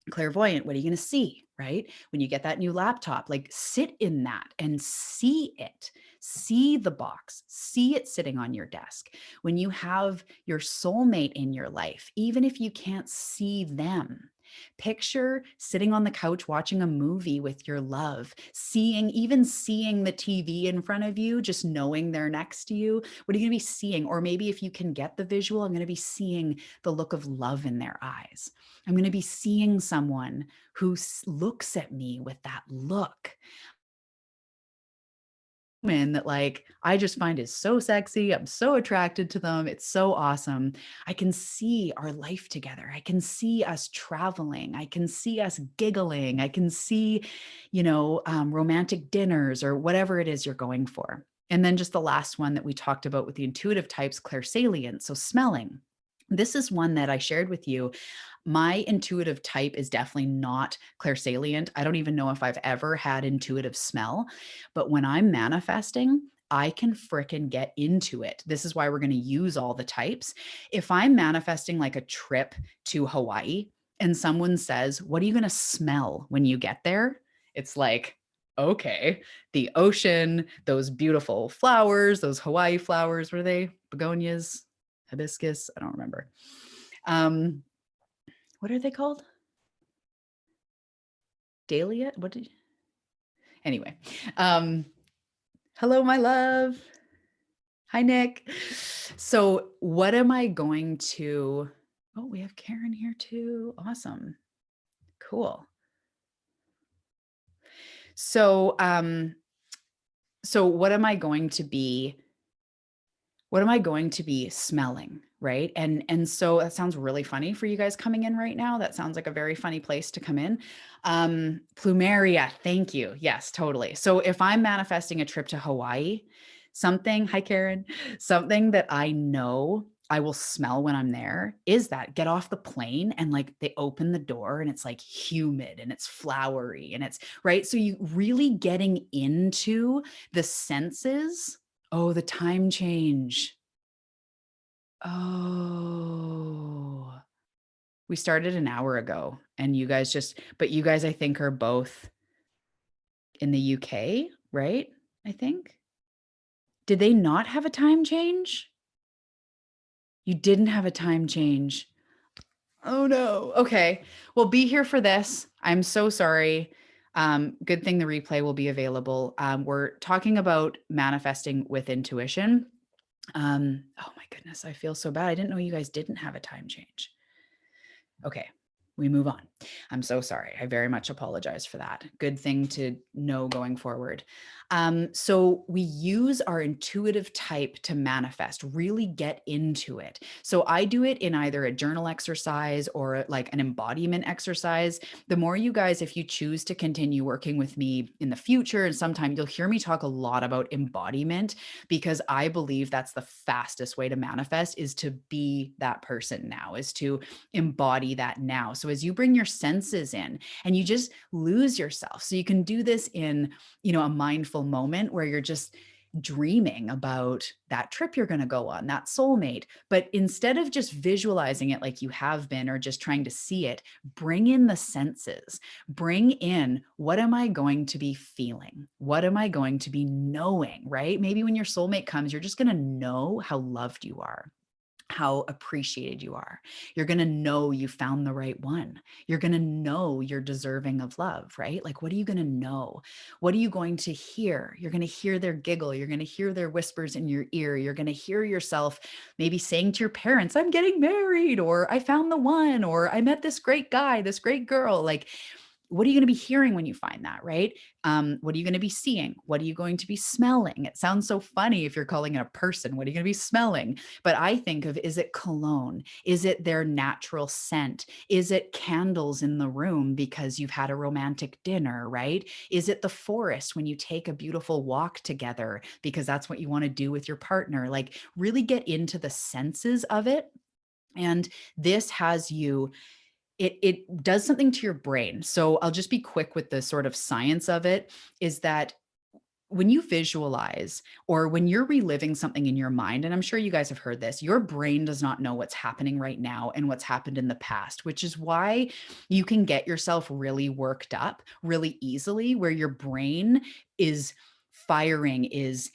Clairvoyant, what are you going to see, right? When you get that new laptop, like, sit in that and see it. See the box, see it sitting on your desk. When you have your soulmate in your life, even if you can't see them, picture sitting on the couch watching a movie with your love, even seeing the TV in front of you, just knowing they're next to you. What are you going to be seeing? Or maybe if you can get the visual, I'm going to be seeing the look of love in their eyes. I'm going to be seeing someone who looks at me with that look. woman that like I just find is so sexy. I'm so attracted to them. It's so awesome. I can see our life together. I can see us traveling. I can see us giggling. I can see, romantic dinners or whatever it is you're going for. And then just the last one that we talked about with the intuitive types, clairsalient, so smelling. This is one that I shared with you. My intuitive type is definitely not clairsalient. I don't even know if I've ever had intuitive smell, but when I'm manifesting, I can fricking get into it. This is why we're going to use all the types. If I'm manifesting like a trip to Hawaii and someone says, "What are you going to smell when you get there?" It's like, okay, the ocean, those beautiful flowers, those Hawaii flowers, were they begonias, hibiscus? I don't remember. Um, what are they called? Dahlia? What did anyway. Um, hello, my love. Hi, Nick. So, what am I going to? Oh, we have Karen here too. Awesome. Cool. So, what am I going to be? What am I going to be smelling? Right. And so that sounds really funny for you guys coming in right now. That sounds like a very funny place to come in. Plumeria, thank you. Yes, totally. So if I'm manifesting a trip to Hawaii, hi Karen, something that I know I will smell when I'm there is that get off the plane and like they open the door and it's like humid and it's flowery and it's right. So you really getting into the senses. Oh, the time change. Oh, we started an hour ago and you guys, I think, are both in the UK, right? I think. Did they not have a time change? You didn't have a time change. Oh no. Okay. Well, be here for this. I'm so sorry. Good thing the replay will be available. We're talking about manifesting with intuition. Oh my goodness, I feel so bad. I didn't know you guys didn't have a time change. Okay, we move on. I'm so sorry. I very much apologize for that. Good thing to know going forward. So we use our intuitive type to manifest, really get into it. So I do it in either a journal exercise or like an embodiment exercise. The more you guys, if you choose to continue working with me in the future, and sometime you'll hear me talk a lot about embodiment because I believe that's the fastest way to manifest is to be that person now, is to embody that now. So as you bring your senses in and you just lose yourself. So you can do this in, a mindful moment where you're just dreaming about that trip you're going to go on, that soulmate. But instead of just visualizing it like you have been or just trying to see it, bring in the senses. Bring in, what am I going to be feeling? What am I going to be knowing, right? Maybe when your soulmate comes, you're just going to know how loved you are, how appreciated you are. You're going to know you found the right one. You're going to know you're deserving of love, right? Like, what are you going to know? What are you going to hear? You're going to hear their giggle. You're going to hear their whispers in your ear. You're going to hear yourself maybe saying to your parents, "I'm getting married," or "I found the one," or "I met this great guy, this great girl." Like, what are you going to be hearing when you find that, right? What are you going to be seeing? What are you going to be smelling? It sounds so funny if you're calling it a person. What are you going to be smelling? But I think of, is it cologne? Is it their natural scent? Is it candles in the room because you've had a romantic dinner, right? Is it the forest when you take a beautiful walk together because that's what you want to do with your partner? Like, really get into the senses of it. And this has you, it does something to your brain. So I'll just be quick with the sort of science of it, is that when you visualize or when you're reliving something in your mind, and I'm sure you guys have heard this, your brain does not know what's happening right now and what's happened in the past, which is why you can get yourself really worked up really easily, where your brain is firing, is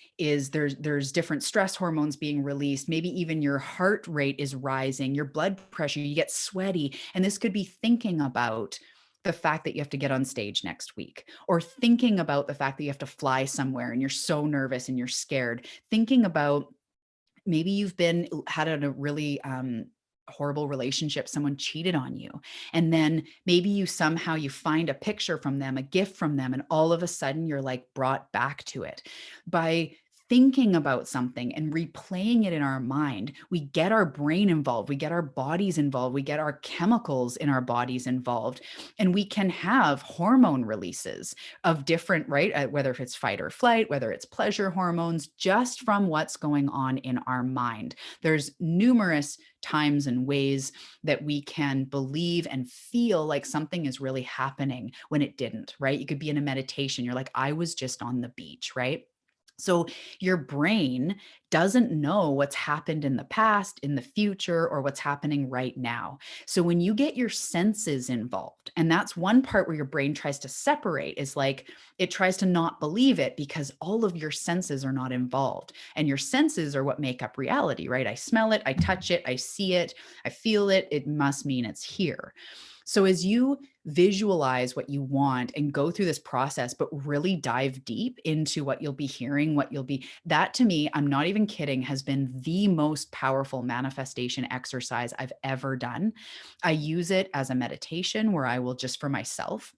there's different stress hormones being released, maybe even your heart rate is rising, your blood pressure, you get sweaty, and this could be thinking about the fact that you have to get on stage next week, or thinking about the fact that you have to fly somewhere and you're so nervous and you're scared, thinking about maybe you've been had a really horrible relationship, someone cheated on you, and then maybe you find a picture from them, a gift from them, and all of a sudden you're like brought back to it. By thinking about something and replaying it in our mind, we get our brain involved, we get our bodies involved, we get our chemicals in our bodies involved, and we can have hormone releases of different, right? Whether it's fight or flight, whether it's pleasure hormones, just from what's going on in our mind. There's numerous times and ways that we can believe and feel like something is really happening when it didn't, right? You could be in a meditation, you're like, I was just on the beach, right? So your brain doesn't know what's happened in the past, in the future, or what's happening right now. So when you get your senses involved, and that's one part where your brain tries to separate, is like it tries to not believe it because all of your senses are not involved. And your senses are what make up reality, right? I smell it, I touch it, I see it, I feel it. It must mean it's here. So as you visualize what you want and go through this process, but really dive deep into what you'll be hearing, that to me, I'm not even kidding, has been the most powerful manifestation exercise I've ever done. I use it as a meditation where I will just for myself,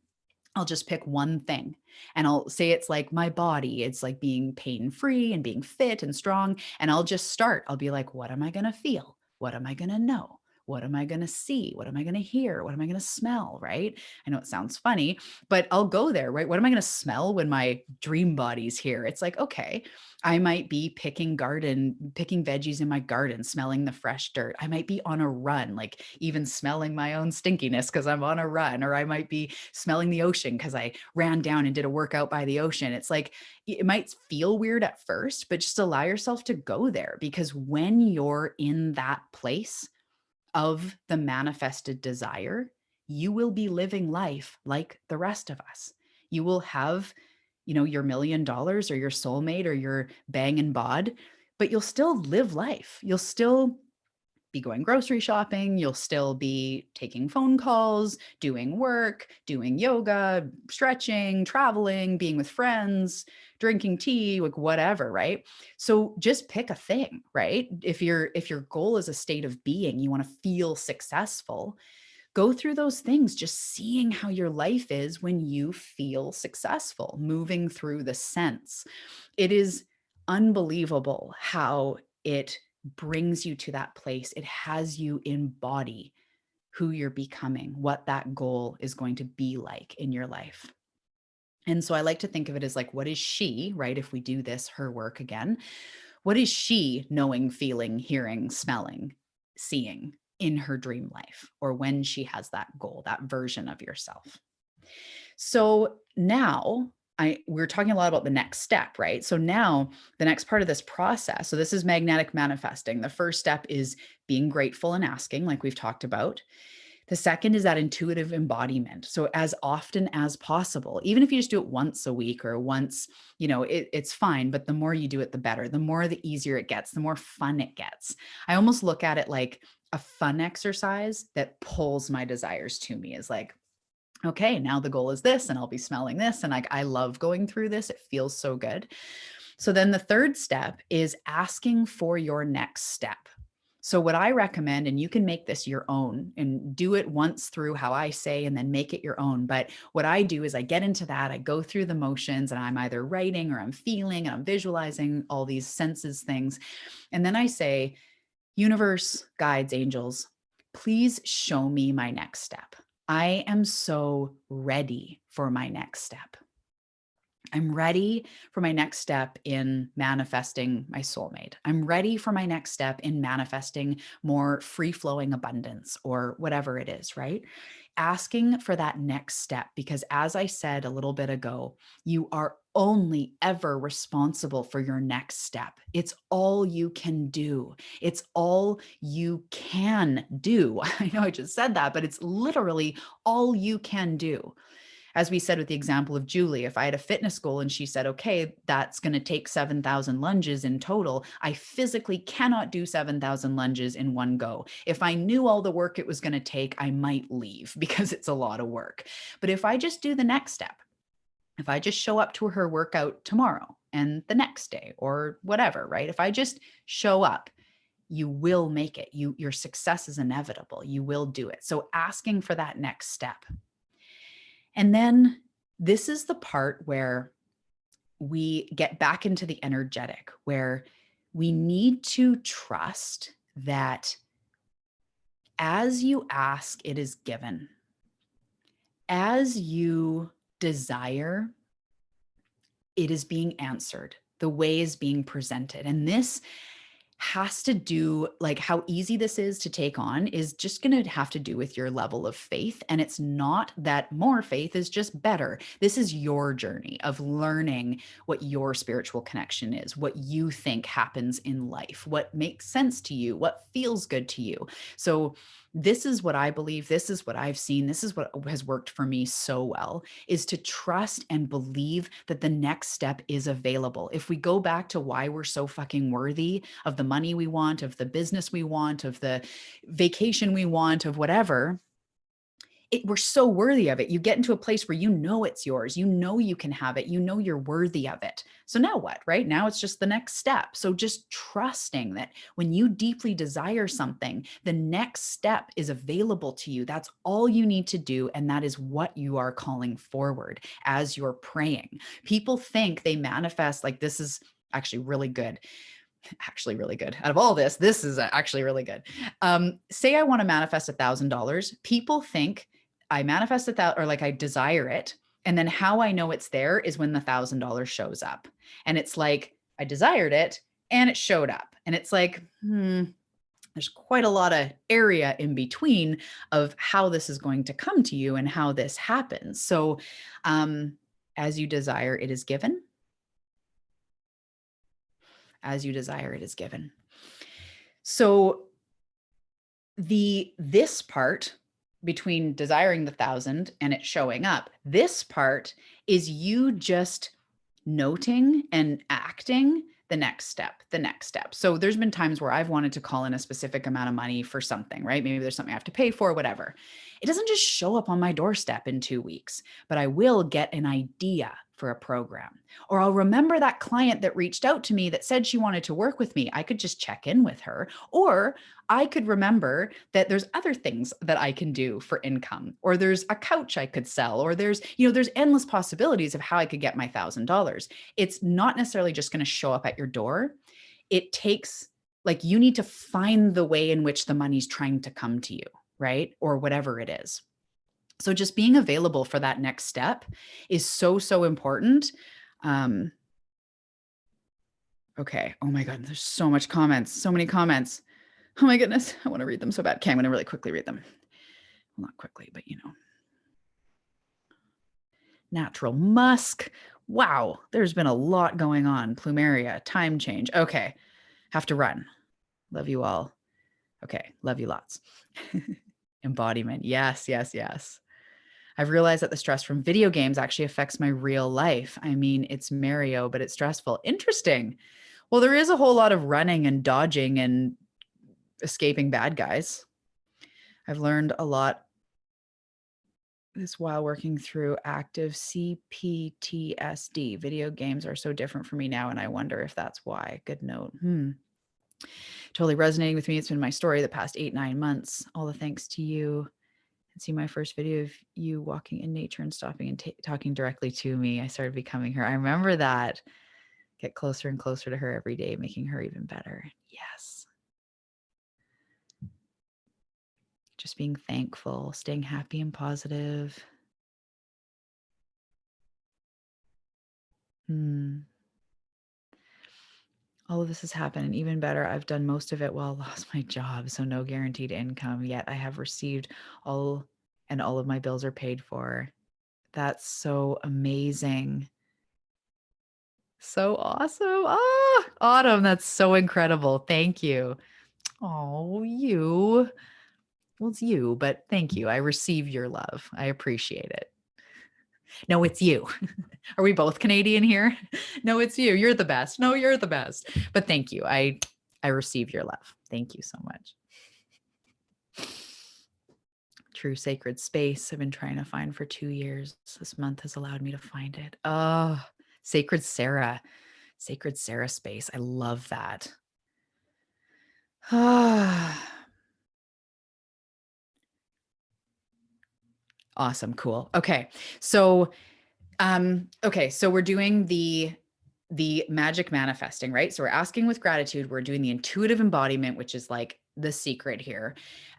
I'll just pick one thing and I'll say it's like my body. It's like being pain free and being fit and strong. And I'll just start. I'll be like, what am I going to feel? What am I going to know? What am I going to see? What am I going to hear? What am I going to smell? Right? I know it sounds funny, but I'll go there, right? What am I going to smell when my dream body's here? It's like, okay, I might be picking veggies in my garden, smelling the fresh dirt. I might be on a run, like even smelling my own stinkiness because I'm on a run, or I might be smelling the ocean because I ran down and did a workout by the ocean. It's like, it might feel weird at first, but just allow yourself to go there, because when you're in that place of the manifested desire, you will be living life like the rest of us. You will have, your $1 million or your soulmate or your bang and bod, but you'll still live life. You'll still be going grocery shopping. You'll still be taking phone calls, doing work, doing yoga, stretching, traveling, being with friends, drinking tea, like whatever, right? So just pick a thing, right? If your goal is a state of being, you want to feel successful, go through those things, just seeing how your life is when you feel successful, moving through the sense. It is unbelievable how it brings you to that place. It has you embody who you're becoming, what that goal is going to be like in your life. And so I like to think of it as like, what is she, right? If we do this, her work again, what is she knowing, feeling, hearing, smelling, seeing in her dream life, or when she has that goal, that version of yourself? So now we're talking a lot about the next step, right? So now the next part of this process, so this is magnetic manifesting. The first step is being grateful and asking, like we've talked about. The second is that intuitive embodiment. So as often as possible, even if you just do it once a week or once, it's fine. But the more you do it, the better. The more, the easier it gets, the more fun it gets. I almost look at it like a fun exercise that pulls my desires to me, is like, okay, now the goal is this, and I'll be smelling this. And like, I love going through this. It feels so good. So then the third step is asking for your next step. So what I recommend, and you can make this your own and do it once through how I say, and then make it your own. But what I do is I get into that, I go through the motions, and I'm either writing or I'm feeling and I'm visualizing all these senses things. And then I say, universe, guides, angels, please show me my next step. I am so ready for my next step. I'm ready for my next step in manifesting my soulmate. I'm ready for my next step in manifesting more free flowing abundance, or whatever it is, right? Asking for that next step, because as I said a little bit ago, you are only ever responsible for your next step. It's all you can do. It's all you can do. I know I just said that, but it's literally all you can do. As we said with the example of Julie, if I had a fitness goal and she said, okay, that's going to take 7,000 lunges in total, I physically cannot do 7,000 lunges in one go. If I knew all the work it was going to take, I might leave because it's a lot of work. But if I just do the next step, if I just show up to her workout tomorrow and the next day or whatever, right? If I just show up, you will make it. Your success is inevitable. You will do it. So asking for that next step. And then this is the part where we get back into the energetic, where we need to trust that as you ask, it is given. As you desire, it is being answered. The way is being presented. And this has to do, like, how easy this is to take on is just going to have to do with your level of faith. And it's not that more faith is just better. This is your journey of learning what your spiritual connection is, what you think happens in life, what makes sense to you, what feels good to you. So this is what I believe. This is what I've seen. This is what has worked for me so well, is to trust and believe that the next step is available. If we go back to why we're so fucking worthy of the money we want, of the business we want, of the vacation we want, of whatever, we're so worthy of it. You get into a place where you know it's yours. You know you can have it. You know you're worthy of it. So now what, right? Now it's just the next step. So just trusting that when you deeply desire something, the next step is available to you. That's all you need to do. And that is what you are calling forward as you're praying. People think they manifest, like, this is actually really good. Actually really good. Out of all this is actually really good. Say I want to manifest $1,000. People think I manifest that, or like I desire it. And then how I know it's there is when the $1,000 shows up. And it's like, I desired it and it showed up. And it's like, there's quite a lot of area in between of how this is going to come to you and how this happens. So as you desire, it is given. As you desire, it is given. So this part between desiring the 1,000 and it showing up, this part is you just noting and acting the next step, the next step. So there's been times where I've wanted to call in a specific amount of money for something, right? Maybe there's something I have to pay for, whatever. It doesn't just show up on my doorstep in 2 weeks, but I will get an idea for a program. Or I'll remember that client that reached out to me that said she wanted to work with me. I could just check in with her. Or I could remember that there's other things that I can do for income, or there's a couch I could sell, or there's endless possibilities of how I could get my $1,000. It's not necessarily just going to show up at your door. It takes, like, you need to find the way in which the money's trying to come to you, right? Or whatever it is. So just being available for that next step is so, so important. Okay. Oh my God. There's so much comments, so many comments. Oh my goodness. I want to read them so bad. Okay. I'm going to really quickly read them. Well, not quickly, but Natural Musk. Wow. There's been a lot going on. Plumeria, time change. Okay. Have to run. Love you all. Okay. Love you lots. Embodiment. Yes, yes, yes. I've realized that the stress from video games actually affects my real life. I mean, it's Mario, but it's stressful. Interesting. Well, there is a whole lot of running and dodging and escaping bad guys. I've learned a lot this while working through active CPTSD. Video games are so different for me now, and I wonder if that's why. Good note. Totally resonating with me. It's been my story the past 8-9 months. All the thanks to you. And see my first video of you walking in nature and stopping and talking directly to me. I started becoming her. I remember that. Get closer and closer to her every day, making her even better. Yes. Just being thankful, staying happy and positive. All of this has happened, and even better, I've done most of it while I lost my job, so no guaranteed income, yet I have received all of my bills are paid for. That's so amazing. So awesome. Ah, Autumn, that's so incredible. Thank you. Oh, you. Well, it's you, but thank you. I receive your love. I appreciate it. No, it's you. Are we both Canadian here? No, it's you. You're the best. No, you're the best. But thank you. I receive your love. Thank you so much. True sacred space I've been trying to find for 2 years. This month has allowed me to find it. Oh, Sacred Sarah space. I love that. Awesome. Cool. Okay. So, so we're doing the magic manifesting, right? So we're asking with gratitude, we're doing the intuitive embodiment, which is like the secret here,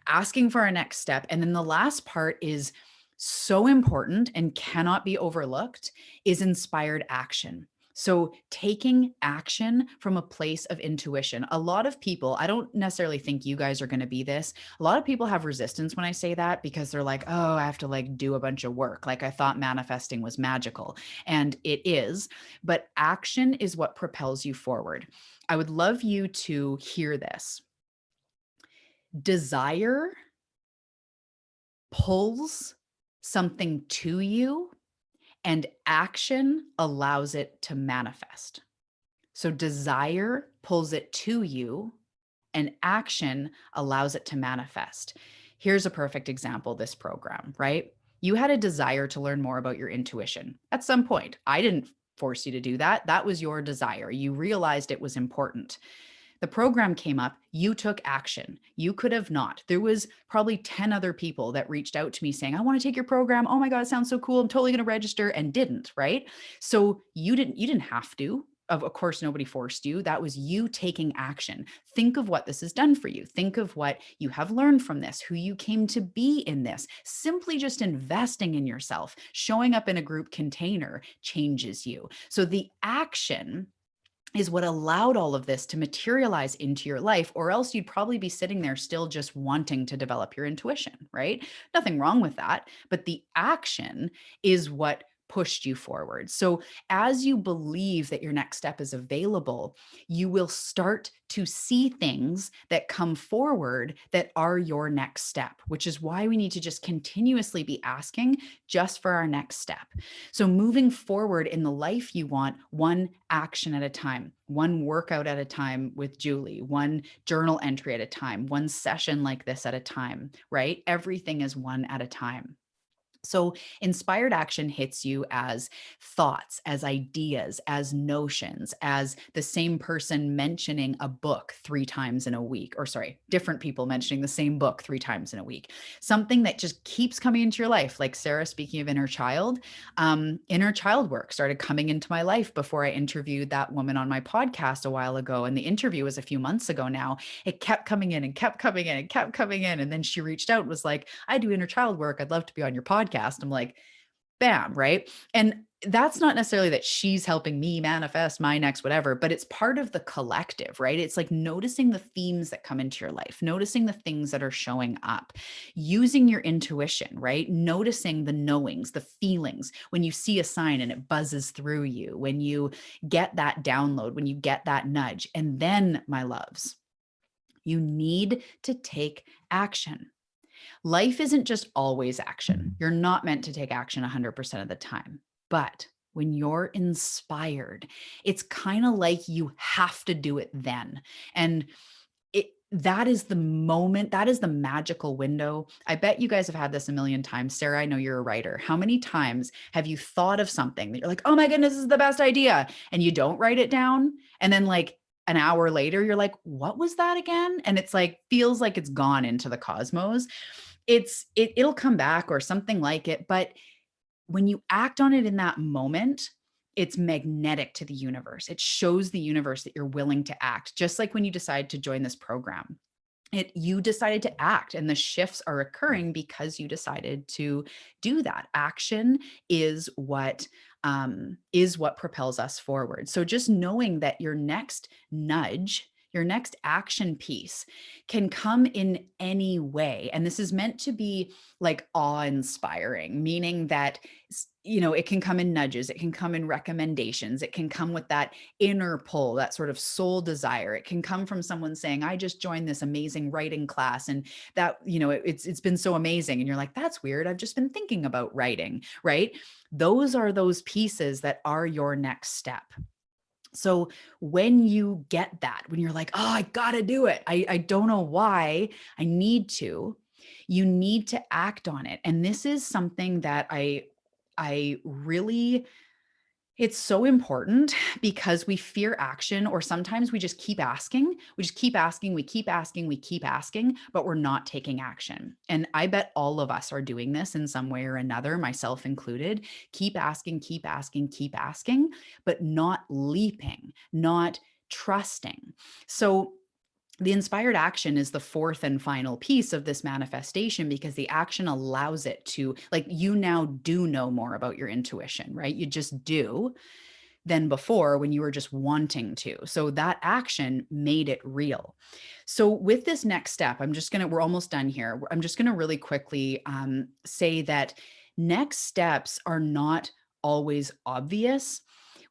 asking for our next step. And then the last part is so important and cannot be overlooked is inspired action. So taking action from a place of intuition. A lot of people, I don't necessarily think you guys are going to be this. A lot of people have resistance when I say that because they're like, "Oh, I have to like do a bunch of work. Like I thought manifesting was magical." And it is, but action is what propels you forward. I would love you to hear this. Desire pulls something to you, and action allows it to manifest. So desire pulls it to you, and action allows it to manifest. Here's a perfect example, this program, right? You had a desire to learn more about your intuition at some point. I didn't force you to do that. That was your desire. You realized it was important. The program came up, you took action. You could have not. There was probably 10 other people that reached out to me saying, "I want to take your program. Oh my God, it sounds so cool. I'm totally going to register," and didn't, right? So you didn't have to. Of course, nobody forced you. That was you taking action. Think of what this has done for you. Think of what you have learned from this, who you came to be in this. Simply just investing in yourself, showing up in a group container changes you. So the action is what allowed all of this to materialize into your life, or else you'd probably be sitting there still just wanting to develop your intuition, right? Nothing wrong with that, but the action is what pushed you forward. So as you believe that your next step is available, you will start to see things that come forward that are your next step, which is why we need to just continuously be asking just for our next step. So moving forward in the life you want, one action at a time, one workout at a time with Julie, one journal entry at a time, one session like this at a time, right? Everything is one at a time. So inspired action hits you as thoughts, as ideas, as notions, as the same person mentioning a book 3 times in a week, or sorry, different people mentioning the same book 3 times in a week. Something that just keeps coming into your life. Like Sarah, speaking of inner child work started coming into my life before I interviewed that woman on my podcast a while ago. And the interview was a few months ago now. It kept coming in and kept coming in and kept coming in. And then she reached out and was like, "I do inner child work. I'd love to be on your podcast." I'm like, bam, right? And that's not necessarily that she's helping me manifest my next whatever, but it's part of the collective, right? It's like noticing the themes that come into your life, noticing the things that are showing up, using your intuition, right? Noticing the knowings, the feelings when you see a sign and it buzzes through you, when you get that download, when you get that nudge. And then, my loves, you need to take action. Life isn't just always action. You're not meant to take action 100% of the time. But when you're inspired, it's kind of like you have to do it then. And that is the moment, that is the magical window. I bet you guys have had this a million times. Sarah, I know you're a writer. How many times have you thought of something that you're like, "Oh my goodness, this is the best idea," and you don't write it down? And then like an hour later, you're like, "What was that again?" And it's like, feels like it's gone into the cosmos. It'll come back or something like it, but when you act on it in that moment, it's magnetic to the universe. It shows the universe that you're willing to act, just like when you decide to join this program. You decided to act, and the shifts are occurring because you decided to do that. Action is what propels us forward. So just knowing that your next nudge, your next action piece can come in any way. And this is meant to be like awe-inspiring, meaning that it can come in nudges, it can come in recommendations, it can come with that inner pull, that sort of soul desire. It can come from someone saying, "I just joined this amazing writing class and that, it's been so amazing." And you're like, "That's weird. I've just been thinking about writing," right? Those are those pieces that are your next step. So when you get that, when you're like, "Oh, I gotta do it. I don't know why, I need to," you need to act on it. And this is something that I really It's so important because we fear action, or sometimes we just keep asking. We just keep asking, we keep asking, we keep asking, but we're not taking action. And I bet all of us are doing this in some way or another, myself included. Keep asking, keep asking, keep asking, but not leaping, not trusting. So the inspired action is the fourth and final piece of this manifestation, because the action allows it to, like, you now do know more about your intuition, right? You just do, than before when you were just wanting to. So that action made it real. So with this next step, we're almost done here. I'm just going to really quickly say that next steps are not always obvious.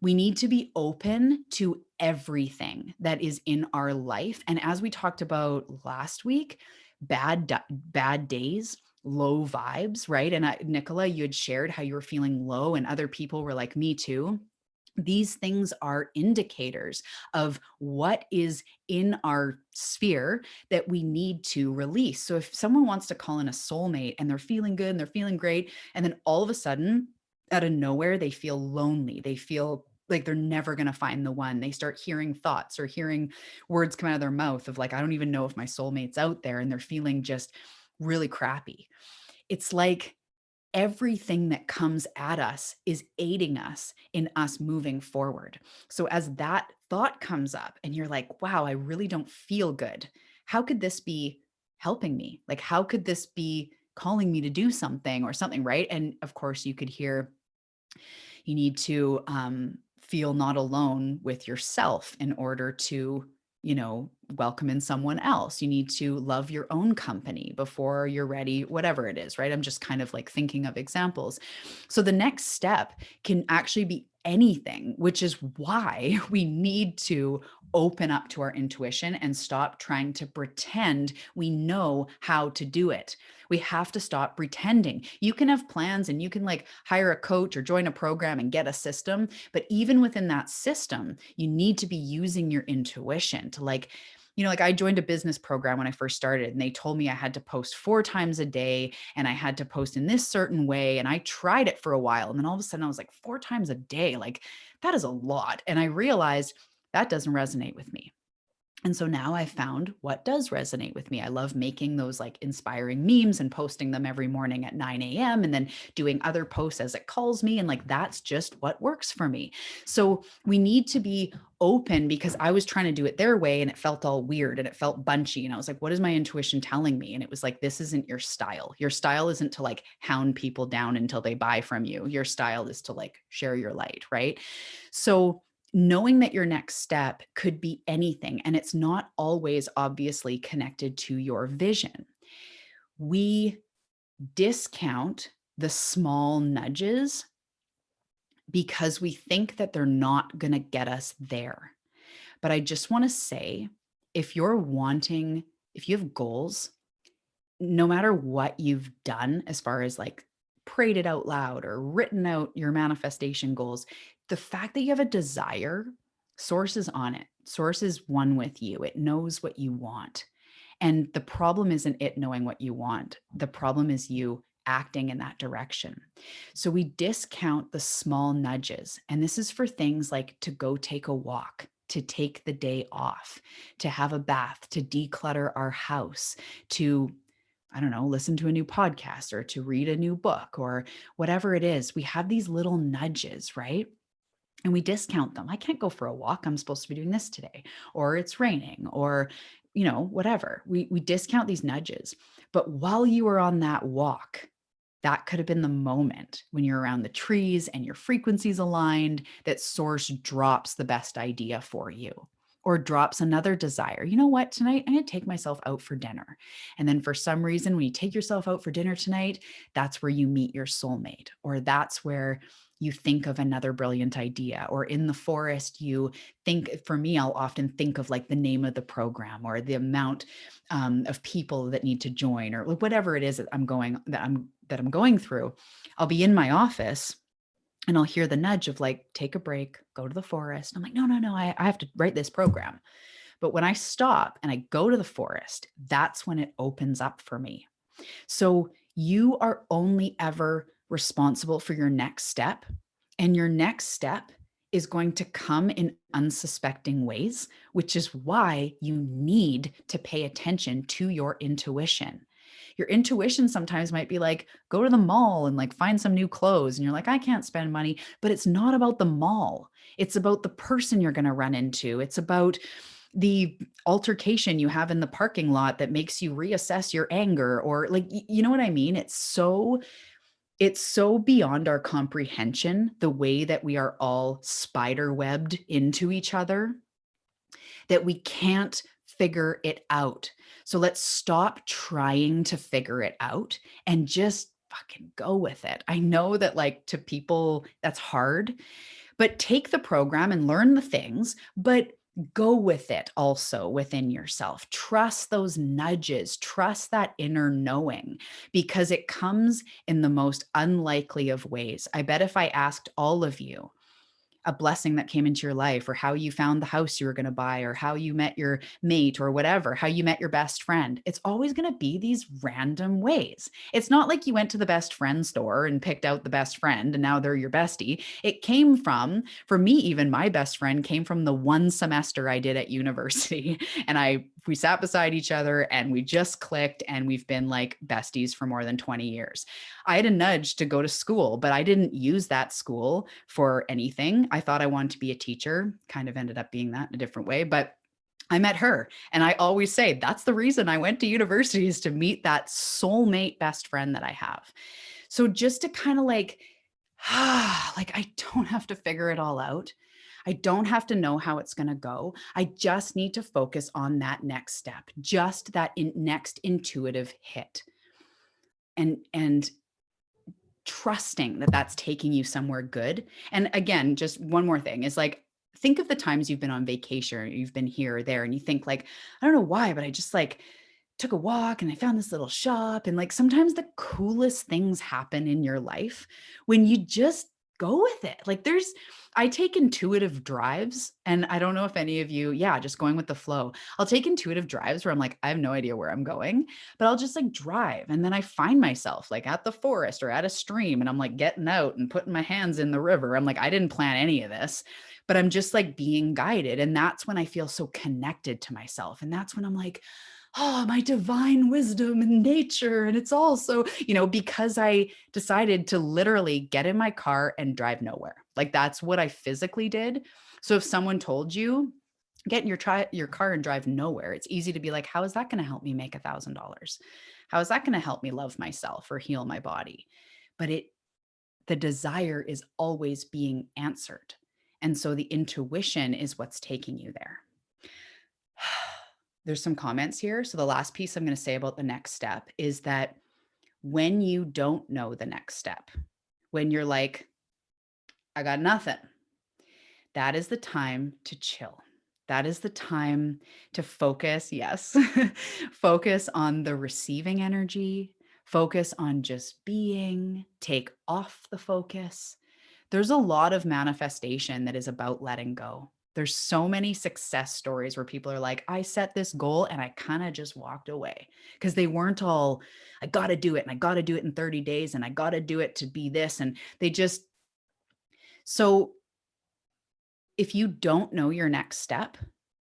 We need to be open to everything that is in our life. And as we talked about last week, bad days, low vibes, right? And Nicola, you had shared how you were feeling low, and other people were like, me too. These things are indicators of what is in our sphere that we need to release. So if someone wants to call in a soulmate and they're feeling good and they're feeling great, and then all of a sudden, out of nowhere, they feel lonely, they feel like they're never going to find the one, they start hearing thoughts or hearing words come out of their mouth of like, I don't even know if my soulmate's out there, and they're feeling just really crappy. It's like everything that comes at us is aiding us in us moving forward. So as that thought comes up and you're like, wow, I really don't feel good, how could this be helping me? Like, how could this be calling me to do something or something, right? And of course, you could hear you need to feel not alone with yourself in order to, welcome in someone else. You need to love your own company before you're ready, whatever it is, right? I'm just kind of like thinking of examples. So the next step can actually be anything, which is why we need to open up to our intuition and stop trying to pretend we know how to do it. We have to stop pretending. You can have plans and you can like hire a coach or join a program and get a system. But even within that system, you need to be using your intuition to like I joined a business program when I first started, and they told me I had to post 4 times a day and I had to post in this certain way. And I tried it for a while. And then all of a sudden I was like, 4 times a day, like that is a lot. And I realized that doesn't resonate with me. And so now I found what does resonate with me. I love making those like inspiring memes and posting them every morning at 9 a.m. and then doing other posts as it calls me. And like, that's just what works for me. So we need to be open, because I was trying to do it their way and it felt all weird and it felt bunchy. And I was like, what is my intuition telling me? And it was like, this isn't your style. Your style isn't to like hound people down until they buy from you. Your style is to like share your light, right? So knowing that your next step could be anything, and it's not always obviously connected to your vision. We discount the small nudges because we think that they're not going to get us there. But I just want to say, if you're wanting, if you have goals, no matter what you've done as far as like prayed it out loud or written out your manifestation goals, the fact that you have a desire, source is on it. Source is one with you. It knows what you want. And the problem isn't it knowing what you want. The problem is you acting in that direction. So we discount the small nudges. And this is for things like to go take a walk, to take the day off, to have a bath, to declutter our house, to, I don't know, listen to a new podcast or to read a new book or whatever it is. We have these little nudges, right? And we discount them. I can't go for a walk. I'm supposed to be doing this today, or it's raining, or, whatever. We discount these nudges. But while you were on that walk, that could have been the moment when you're around the trees and your frequencies aligned that source drops the best idea for you, or drops another desire. You know what? Tonight, I'm going to take myself out for dinner. And then for some reason, when you take yourself out for dinner tonight, that's where you meet your soulmate, or that's where you think of another brilliant idea, or in the forest, you think, for me, I'll often think of like the name of the program or the amount of people that need to join, or whatever it is that I'm going through. I'll be in my office and I'll hear the nudge of like, take a break, go to the forest. I'm like, no, no, no, I have to write this program. But when I stop and I go to the forest, that's when it opens up for me. So you are only ever responsible for your next step And your next step is going to come in unsuspecting ways, which is why you need to pay attention to your intuition. Your intuition sometimes might be like, go to the mall and like find some new clothes. And you're like, I can't spend money. But it's not about the mall. It's about the person you're going to run into. It's about the altercation you have in the parking lot that makes you reassess your anger, or like, you know what I mean? It's so beyond our comprehension, the way that we are all spider webbed into each other, that we can't figure it out. So let's stop trying to figure it out and just fucking go with it. I know that, like, to people that's hard, but take the program and learn the things, but go with it also within yourself. Trust those nudges, trust that inner knowing, because it comes in the most unlikely of ways. I bet if I asked all of you a blessing that came into your life, or how you found the house you were going to buy, or how you met your mate, or whatever, how you met your best friend, it's always going to be these random ways. It's not like you went to the best friend store and picked out the best friend and now they're your bestie. It came from, for me, even my best friend came from the one semester I did at university. And we sat beside each other and we just clicked, and we've been like besties for more than 20 years. I had a nudge to go to school, but I didn't use that school for anything. I thought I wanted to be a teacher, kind of ended up being that in a different way, but I met her. And I always say that's the reason I went to university, is to meet that soulmate best friend that I have. So just to kind of like, like, I don't have to figure it all out. I don't have to know how it's going to go. I just need to focus on that next step, just that next intuitive hit. And trusting that that's taking you somewhere good. And again, just one more thing is like, think of the times you've been on vacation, or you've been here or there, and you think like, I don't know why, but I just like took a walk and I found this little shop. And like, sometimes the coolest things happen in your life when you just go with it. Like, I take intuitive drives, and I don't know if any of you, yeah, just going with the flow. I'll take intuitive drives where I'm like, I have no idea where I'm going, but I'll just like drive. And then I find myself like at the forest or at a stream, and I'm like getting out and putting my hands in the river. I'm like, I didn't plan any of this, but I'm just like being guided. And that's when I feel so connected to myself. And that's when I'm like, oh, my divine wisdom and nature. And it's all so, because I decided to literally get in my car and drive nowhere. Like, that's what I physically did. So if someone told you, get in your car and drive nowhere, it's easy to be like, how is that going to help me make $1,000? How is that going to help me love myself or heal my body? But the desire is always being answered. And so the intuition is what's taking you there. There's some comments here. So the last piece I'm going to say about the next step is that when you don't know the next step, when you're like, I got nothing, that is the time to chill. That is the time to focus. Yes. Focus on the receiving energy, focus on just being, take off the focus. There's a lot of manifestation that is about letting go. There's so many success stories where people are like, I set this goal and I kind of just walked away, because they weren't all, I got to do it and I got to do it in 30 days and I got to do it to be this. And so if you don't know your next step,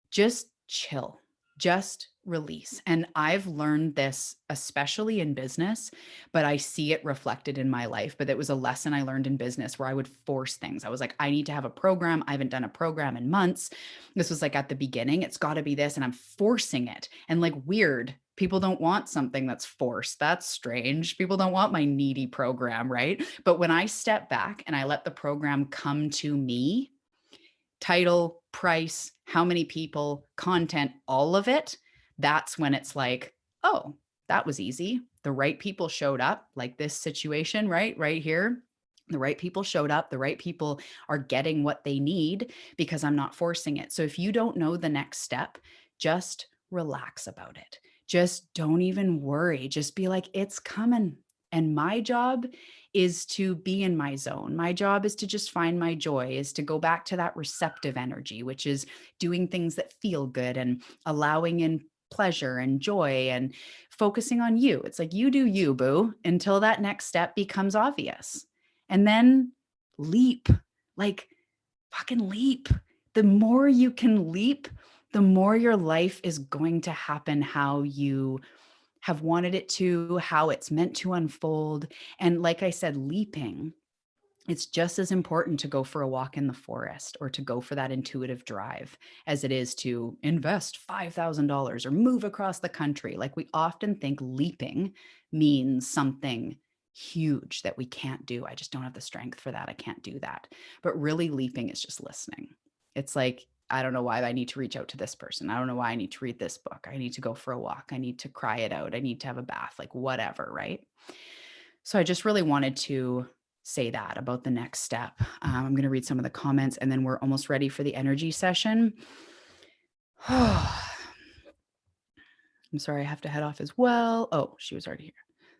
just chill, just release. And I've learned this, especially in business, but I see it reflected in my life. But it was a lesson I learned in business where I would force things. I was like, I need to have a program. I haven't done a program in months. This was like at the beginning, it's got to be this. And I'm forcing it. And like, weird. People don't want something that's forced. That's strange. People don't want my needy program, right? But when I step back and I let the program come to me, title, price, how many people, content, all of it, that's when it's like, oh, that was easy. The right people showed up, like this situation, right? Right here. The right people showed up. The right people are getting what they need because I'm not forcing it. So if you don't know the next step, just relax about it. Just don't even worry. Just be like, it's coming. And my job is to be in my zone. My job is to just find my joy, is to go back to that receptive energy, which is doing things that feel good and allowing in pleasure and joy and focusing on you. It's like, you do you, boo, until that next step becomes obvious. And then leap, like fucking leap. The more you can leap, the more your life is going to happen how you have wanted it to, how it's meant to unfold. And like I said, leaping, it's just as important to go for a walk in the forest or to go for that intuitive drive as it is to invest $5,000 or move across the country. Like we often think leaping means something huge that we can't do. I just don't have the strength for that. I can't do that. But really, leaping is just listening. It's like, I don't know why I need to reach out to this person. I don't know why I need to read this book. I need to go for a walk. I need to cry it out. I need to have a bath, like whatever, right? So I just really wanted to say that about the next step. I'm going to read some of the comments and then we're almost ready for the energy session. I'm sorry, I have to head off as well. Oh, she was already here.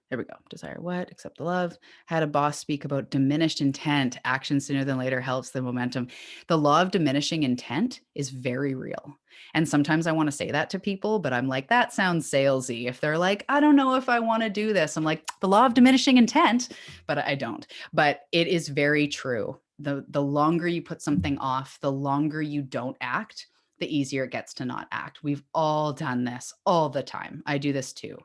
There we go. Desire what? Accept the love. Had a boss speak about diminished intent. Action sooner than later helps the momentum. The law of diminishing intent is very real. And sometimes I want to say that to people, but I'm like, that sounds salesy. If they're like, I don't know if I want to do this, I'm like, the law of diminishing intent, but I don't. But it is very true. The longer you put something off, the longer you don't act, the easier it gets to not act. We've all done this all the time. I do this too.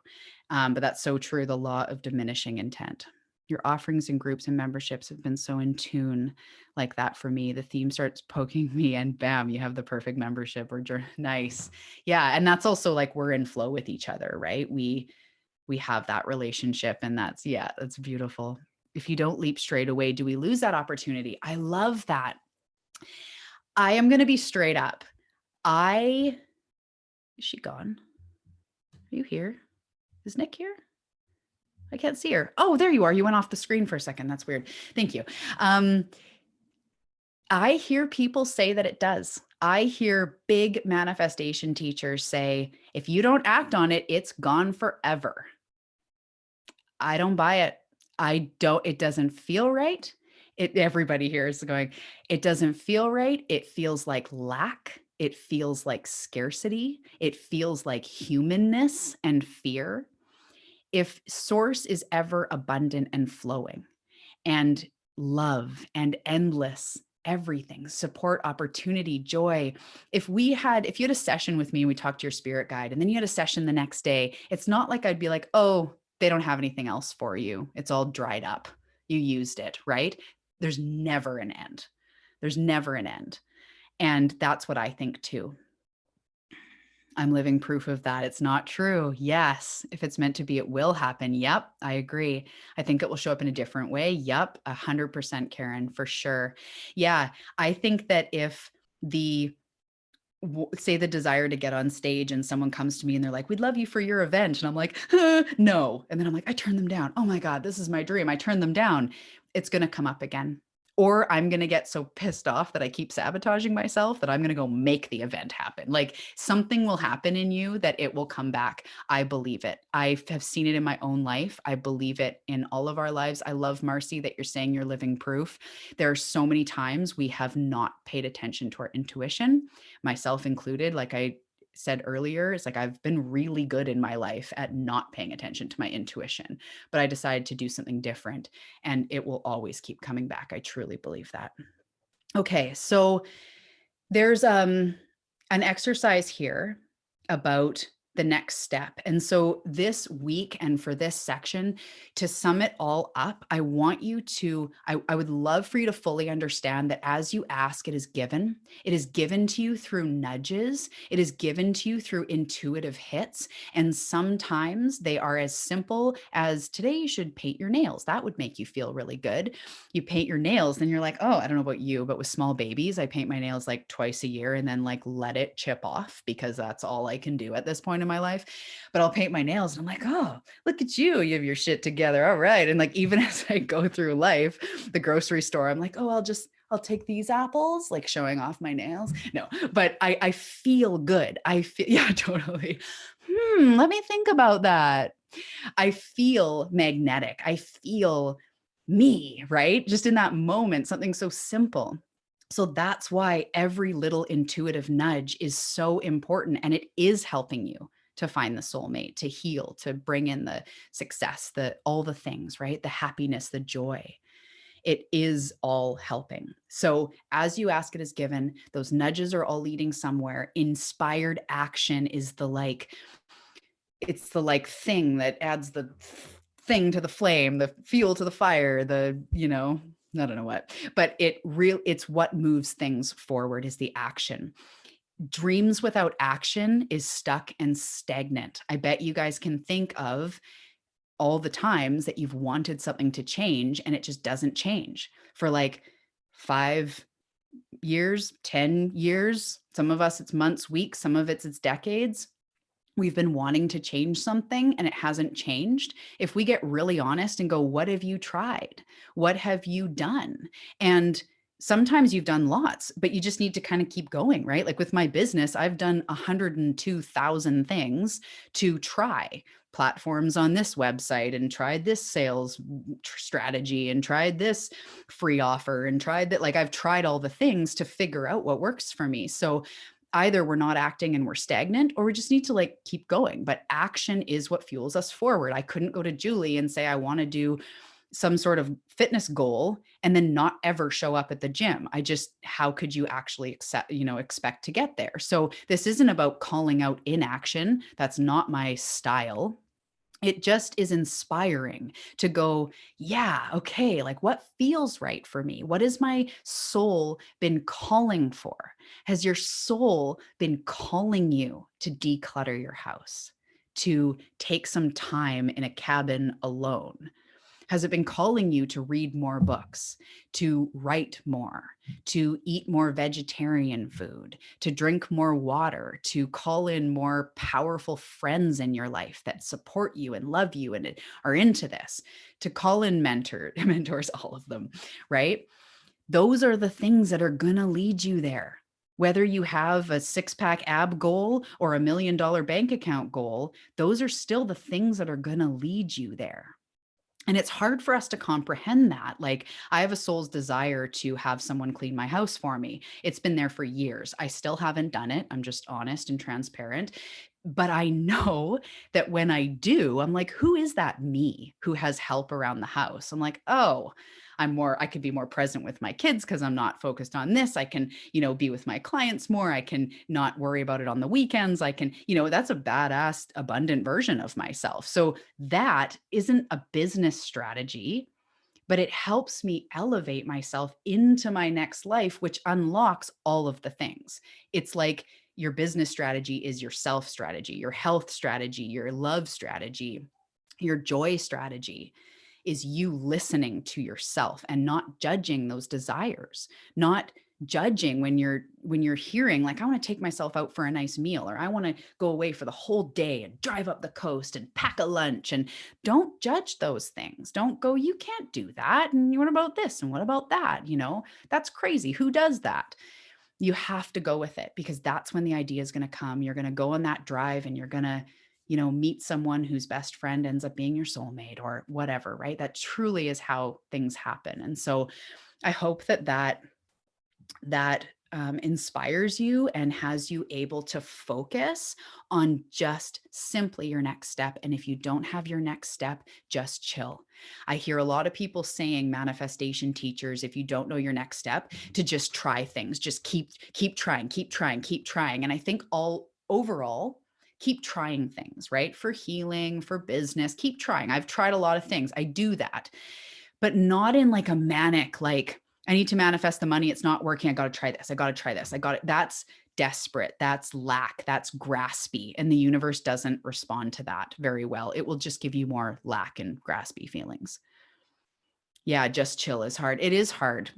But that's so true. The law of diminishing intent. Your offerings and groups and memberships have been so in tune like that for me. The theme starts poking me and bam, you have the perfect membership or nice. Yeah. And that's also like we're in flow with each other, right? We have that relationship and that's beautiful. If you don't leap straight away, do we lose that opportunity? I love that. I am going to be straight up. Is she gone? Are you here? Is Nick here? I can't see her. Oh, there you are. You went off the screen for a second. That's weird. Thank you. I hear people say that it does. I hear big manifestation teachers say, if you don't act on it, it's gone forever. I don't buy it. It doesn't feel right. Everybody here is going, it doesn't feel right. It feels like lack. It feels like scarcity. It feels like humanness and fear. If source is ever abundant and flowing and love and endless everything, support, opportunity, joy. If you had a session with me and we talked to your spirit guide and then you had a session the next day, it's not like I'd be like, oh, they don't have anything else for you. It's all dried up. You used it, right? There's never an end. There's never an end. And that's what I think too. I'm living proof of that. It's not true. Yes. If it's meant to be, it will happen. Yep. I agree. I think it will show up in a different way. Yep. 100%, Karen, for sure. Yeah. I think that if say the desire to get on stage and someone comes to me and they're like, we'd love you for your event. And I'm like, no. And then I'm like, I turn them down. Oh my God, this is my dream. I turn them down. It's going to come up again. Or I'm going to get so pissed off that I keep sabotaging myself that I'm going to go make the event happen. Like something will happen in you that it will come back. I believe it. I have seen it in my own life. I believe it in all of our lives. I love, Marcy, that you're saying you're living proof. There are so many times we have not paid attention to our intuition, myself included. Like I said earlier, it's like I've been really good in my life at not paying attention to my intuition, but I decided to do something different and it will always keep coming back. I truly believe that. Okay, so there's an exercise here about the next step. And so this week and for this section, to sum it all up, I want you to, I would love for you to fully understand that as you ask, it is given. It is given to you through nudges. It is given to you through intuitive hits. And sometimes they are as simple as today you should paint your nails. That would make you feel really good. You paint your nails, then you're like, oh, I don't know about you, but with small babies, I paint my nails like twice a year and then like let it chip off because that's all I can do at this point in my life. But I'll paint my nails and I'm like, oh, look at you. You have your shit together. All right. And like, even as I go through life, the grocery store, I'm like, oh, I'll take these apples, like showing off my nails. No, but I feel good. Yeah, totally. Let me think about that. I feel magnetic. I feel me, right? Just in that moment, something so simple. So that's why every little intuitive nudge is so important and it is helping you to find the soulmate, to heal, to bring in the success, all the things, right? The happiness, the joy. it is all helping. So as you ask, it is given. Those nudges are all leading somewhere. Inspired action is the like, it's the like thing that adds the thing to the flame, the fuel to the fire, the, I don't know what, but it's what moves things forward is the action. Dreams without action is stuck and stagnant. I bet you guys can think of all the times that you've wanted something to change and it just doesn't change for like 5 years, 10 years. Some of us, it's months, weeks, some of it's decades. We've been wanting to change something and it hasn't changed. If we get really honest and go, what have you tried? What have you done? And sometimes you've done lots, but you just need to kind of keep going, right? Like with my business, I've done 102,000 things to try platforms on this website and tried this sales strategy and tried this free offer and tried that. Like I've tried all the things to figure out what works for me. So either we're not acting and we're stagnant, or we just need to like keep going. But action is what fuels us forward. I couldn't go to Julie and say, I want to do some sort of fitness goal and then not ever show up at the gym. How could you actually expect to get there? So this isn't about calling out inaction. That's not my style. It just is inspiring to go, yeah, okay, like what feels right for me? What has my soul been calling for? Has your soul been calling you to declutter your house, to take some time in a cabin alone? Has it been calling you to read more books, to write more, to eat more vegetarian food, to drink more water, to call in more powerful friends in your life that support you and love you and are into this, to call in mentors, all of them, right? Those are the things that are going to lead you there. Whether you have a six-pack ab goal or a $1 million bank account goal, those are still the things that are going to lead you there. And it's hard for us to comprehend that. Like, I have a soul's desire to have someone clean my house for me. It's been there for years. I still haven't done it. I'm just honest and transparent. But I know that when I do, I'm like, who is that me who has help around the house? I'm like, oh, I could be more present with my kids because I'm not focused on this. I can, be with my clients more. I can not worry about it on the weekends. I can, that's a badass, abundant version of myself. So that isn't a business strategy, but it helps me elevate myself into my next life, which unlocks all of the things. It's like your business strategy is your self strategy, your health strategy, your love strategy, your joy strategy is you listening to yourself and not judging those desires, not judging when you're hearing like, I want to take myself out for a nice meal, or I want to go away for the whole day and drive up the coast and pack a lunch. And don't judge those things. Don't go, you can't do that. And what about this? And what about that? That's crazy. Who does that? You have to go with it, because that's when the idea is going to come. You're going to go on that drive and you're going to, meet someone whose best friend ends up being your soulmate or whatever, right? That truly is how things happen. And so I hope that inspires you and has you able to focus on just simply your next step. And if you don't have your next step, just chill. I hear a lot of people saying, manifestation teachers, if you don't know your next step, to just try things, just keep trying, keep trying, keep trying. And I think overall, keep trying things, right? For healing, for business, keep trying. I've tried a lot of things. I do that, but not in like a manic, like, I need to manifest the money. It's not working. I got to try this. I got to try this. I got it. That's desperate. That's lack. That's graspy. And the universe doesn't respond to that very well. It will just give you more lack and graspy feelings. Yeah, just chill is hard. It is hard.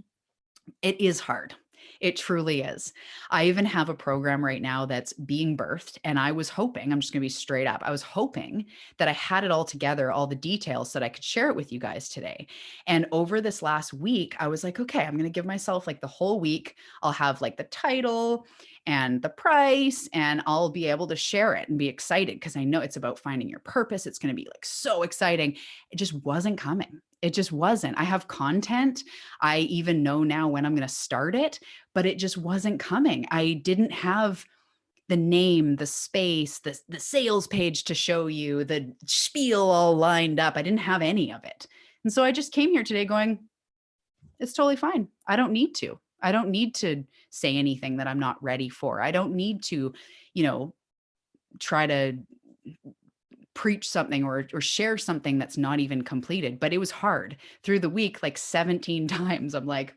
It is hard. It truly is. I even have a program right now that's being birthed. And I was hoping, I'm just going to be straight up, I was hoping that I had it all together, all the details, so that I could share it with you guys today. And over this last week, I was like, okay, I'm going to give myself like the whole week. I'll have like the title and the price, and I'll be able to share it and be excited because I know it's about finding your purpose. It's going to be like so exciting. It just wasn't coming. It just wasn't. I have content. I even know now when I'm going to start it, but it just wasn't coming. I didn't have the name, the space, the sales page to show you, the spiel all lined up. I didn't have any of it. And so I just came here today going, It's totally fine. I don't need to. I don't need to say anything that I'm not ready for. I don't need to, you know, try to preach something or share something that's not even completed. But it was hard through the week, like 17 times. I'm like,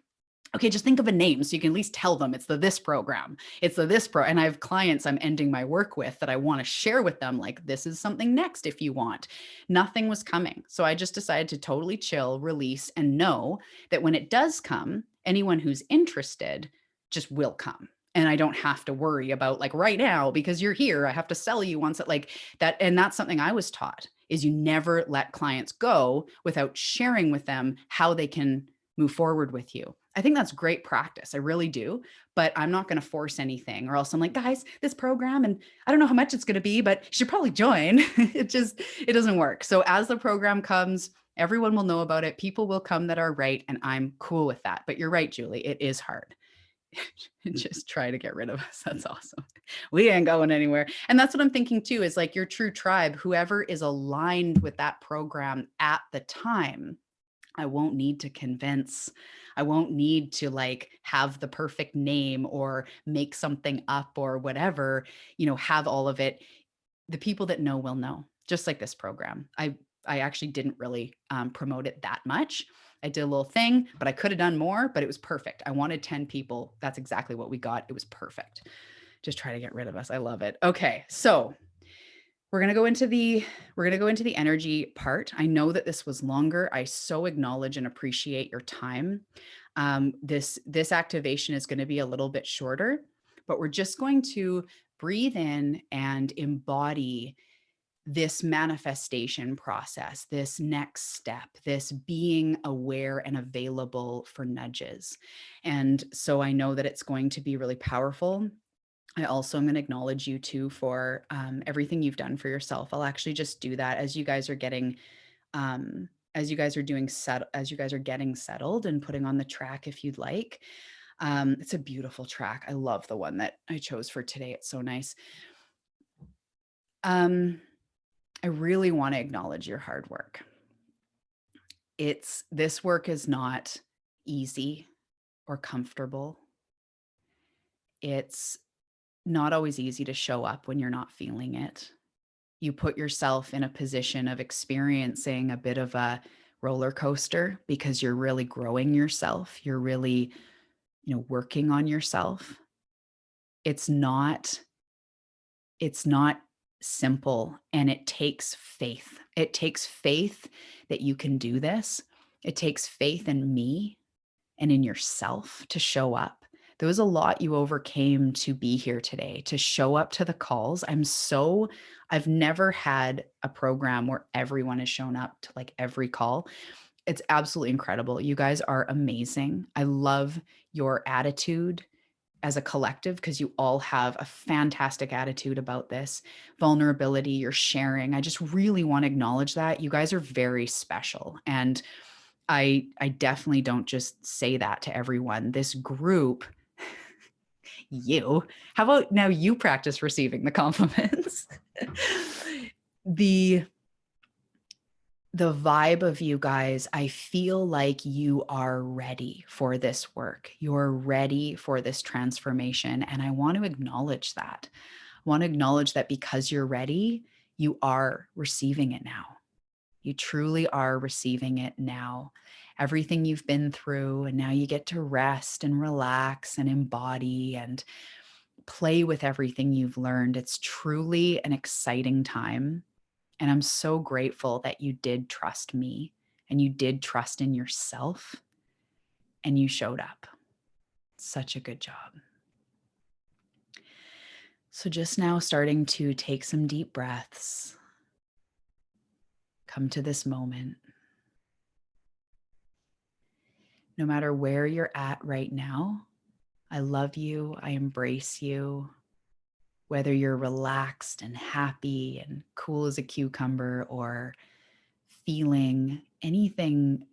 okay, just think of a name so you can at least tell them it's the this program. It's the this pro. And I have clients I'm ending my work with that I want to share with them, like, this is something next if you want. Nothing was coming. So I just decided to totally chill, release, and know that when it does come, anyone who's interested just will come. And I don't have to worry about, like, right now, because you're here, I have to sell you once, like that. And that's something I was taught, is you never let clients go without sharing with them how they can move forward with you. I think that's great practice. I really do. But I'm not going to force anything, or else I'm like, guys, this program, and I don't know how much it's going to be, but you should probably join. It doesn't work. So as the program comes, everyone will know about it. People will come that are right. And I'm cool with that. But you're right, Julie. It is hard. Just try to get rid of us. That's awesome. We ain't going anywhere. And that's what I'm thinking too, is like your true tribe, whoever is aligned with that program at the time, I won't need to convince. I won't need to like have the perfect name or make something up or whatever, have all of it. The people that know will know, just like this program. I actually didn't really promote it that much. I did a little thing, but I could have done more, but it was perfect. I wanted 10 people. That's exactly what we got. It was perfect. Just try to get rid of us. I love it. Okay. So we're going to go into the energy part. I know that this was longer. I so acknowledge and appreciate your time. This activation is going to be a little bit shorter, but we're just going to breathe in and embody this manifestation process, this next step, this being aware and available for nudges. And so I know that it's going to be really powerful. I also am going to acknowledge you too for everything you've done for yourself. I'll actually just do that as you guys are getting, as you guys are getting settled and putting on the track, if you'd like. It's a beautiful track. I love the one that I chose for today. It's so nice. I really want to acknowledge your hard work. This work is not easy or comfortable. It's not always easy to show up when you're not feeling it. You put yourself in a position of experiencing a bit of a roller coaster because you're really growing yourself. You're really, working on yourself. It's not simple, and it takes faith. It takes faith that you can do this. It takes faith in me and in yourself to show up. There was a lot you overcame to be here today, to show up to the calls. I've never had a program where everyone has shown up to like every call. It's absolutely incredible. You guys are amazing. I love your attitude as a collective, because you all have a fantastic attitude about this vulnerability, you're sharing. I just really want to acknowledge that. You guys are very special. And I definitely don't just say that to everyone. This group, how about now you practice receiving the compliments? The vibe of you guys, I feel like you are ready for this work. You're ready for this transformation. And I want to acknowledge that. I want to acknowledge that because you're ready, you are receiving it now. You truly are receiving it now. Everything you've been through, and now you get to rest and relax and embody and play with everything you've learned. It's truly an exciting time. And I'm so grateful that you did trust me and you did trust in yourself and you showed up. Such a good job. So just now starting to take some deep breaths. Come to this moment. No matter where you're at right now, I love you. I embrace you. Whether you're relaxed and happy and cool as a cucumber, or feeling anything,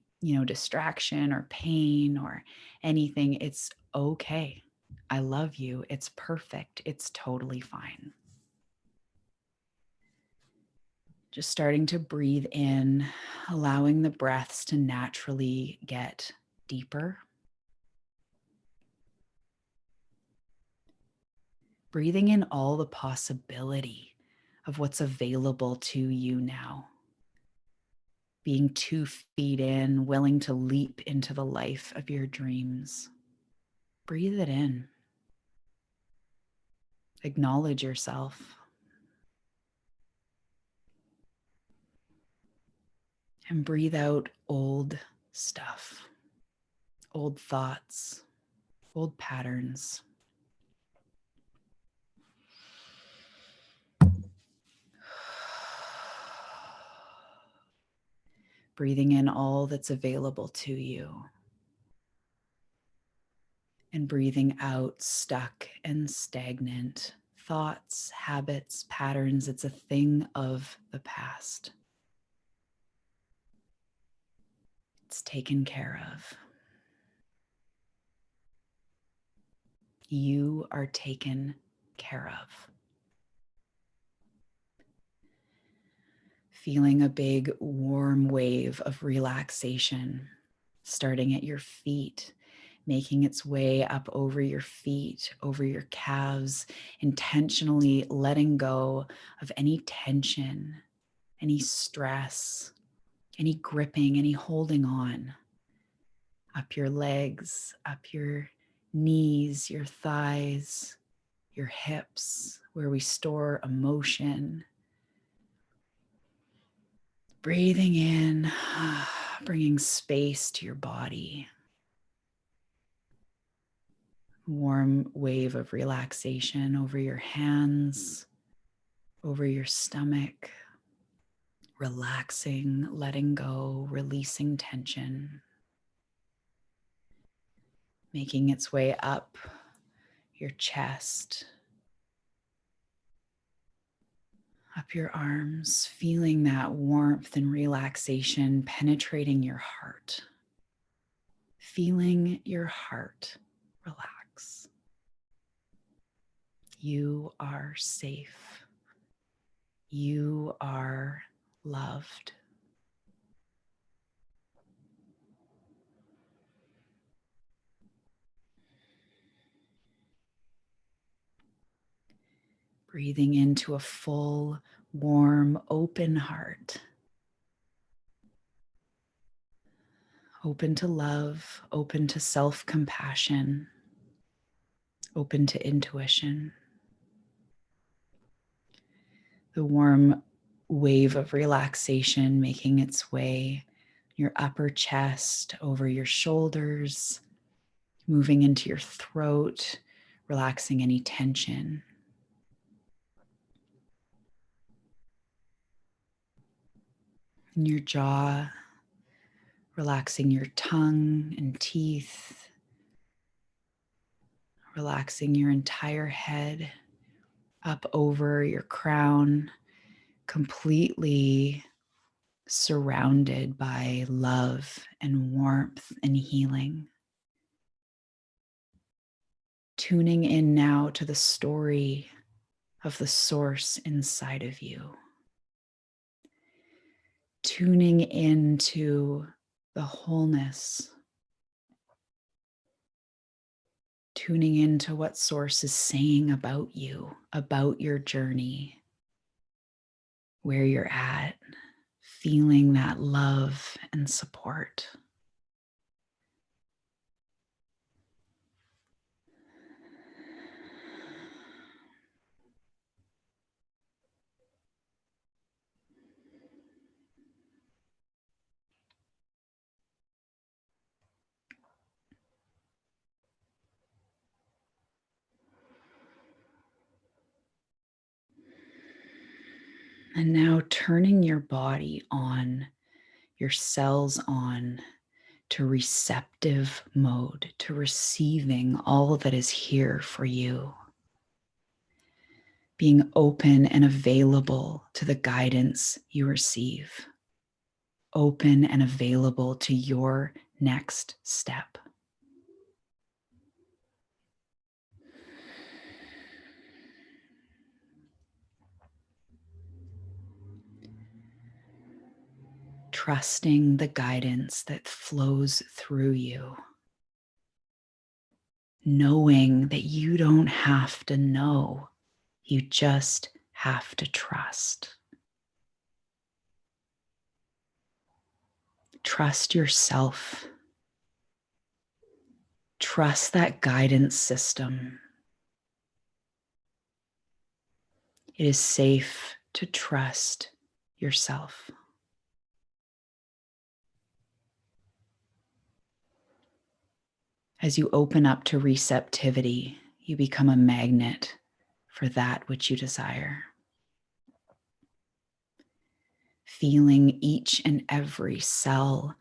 distraction or pain or anything, it's okay. I love you. It's perfect. It's totally fine. Just starting to breathe in, allowing the breaths to naturally get deeper. Breathing in all the possibility of what's available to you now. Being 2 feet in, willing to leap into the life of your dreams. Breathe it in. Acknowledge yourself. And breathe out old stuff, old thoughts, old patterns. Breathing in all that's available to you. And breathing out stuck and stagnant thoughts, habits, patterns. It's a thing of the past. It's taken care of. You are taken care of. Feeling a big warm wave of relaxation starting at your feet, making its way up over your feet, over your calves, intentionally letting go of any tension, any stress, any gripping, any holding on. Up your legs, up your knees, your thighs, your hips, where we store emotion. Breathing in, bringing space to your body. Warm wave of relaxation over your hands, over your stomach. Relaxing, letting go, releasing tension. Making its way up your chest, up your arms, feeling that warmth and relaxation penetrating your heart. Feeling your heart relax. You are safe. You are loved. Breathing into a full, warm, open heart. Open to love, open to self-compassion, open to intuition. The warm wave of relaxation making its way your upper chest, over your shoulders, moving into your throat, relaxing any tension. In your jaw, relaxing your tongue and teeth, relaxing your entire head, up over your crown, completely surrounded by love and warmth and healing. Tuning in now to the story of the source inside of you. Tuning into the wholeness. Tuning into what source is saying about you, about your journey, where you're at, feeling that love and support. And now turning your body on, your cells on to receptive mode, to receiving all that is here for you. Being open and available to the guidance you receive. Open and available to your next step. trusting the guidance that flows through you, knowing that you don't have to know, you just have to trust. Trust yourself. Trust that guidance system. It is safe to trust yourself. As you open up to receptivity, you become a magnet for that which you desire. Feeling each and every cell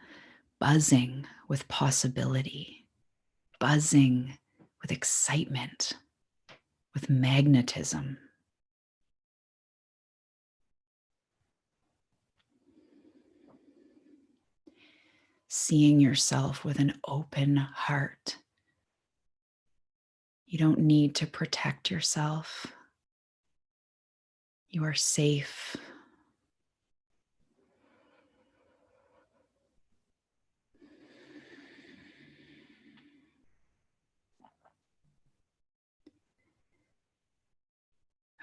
buzzing with possibility, buzzing with excitement, with magnetism. Seeing yourself with an open heart. You don't need to protect yourself. You are safe.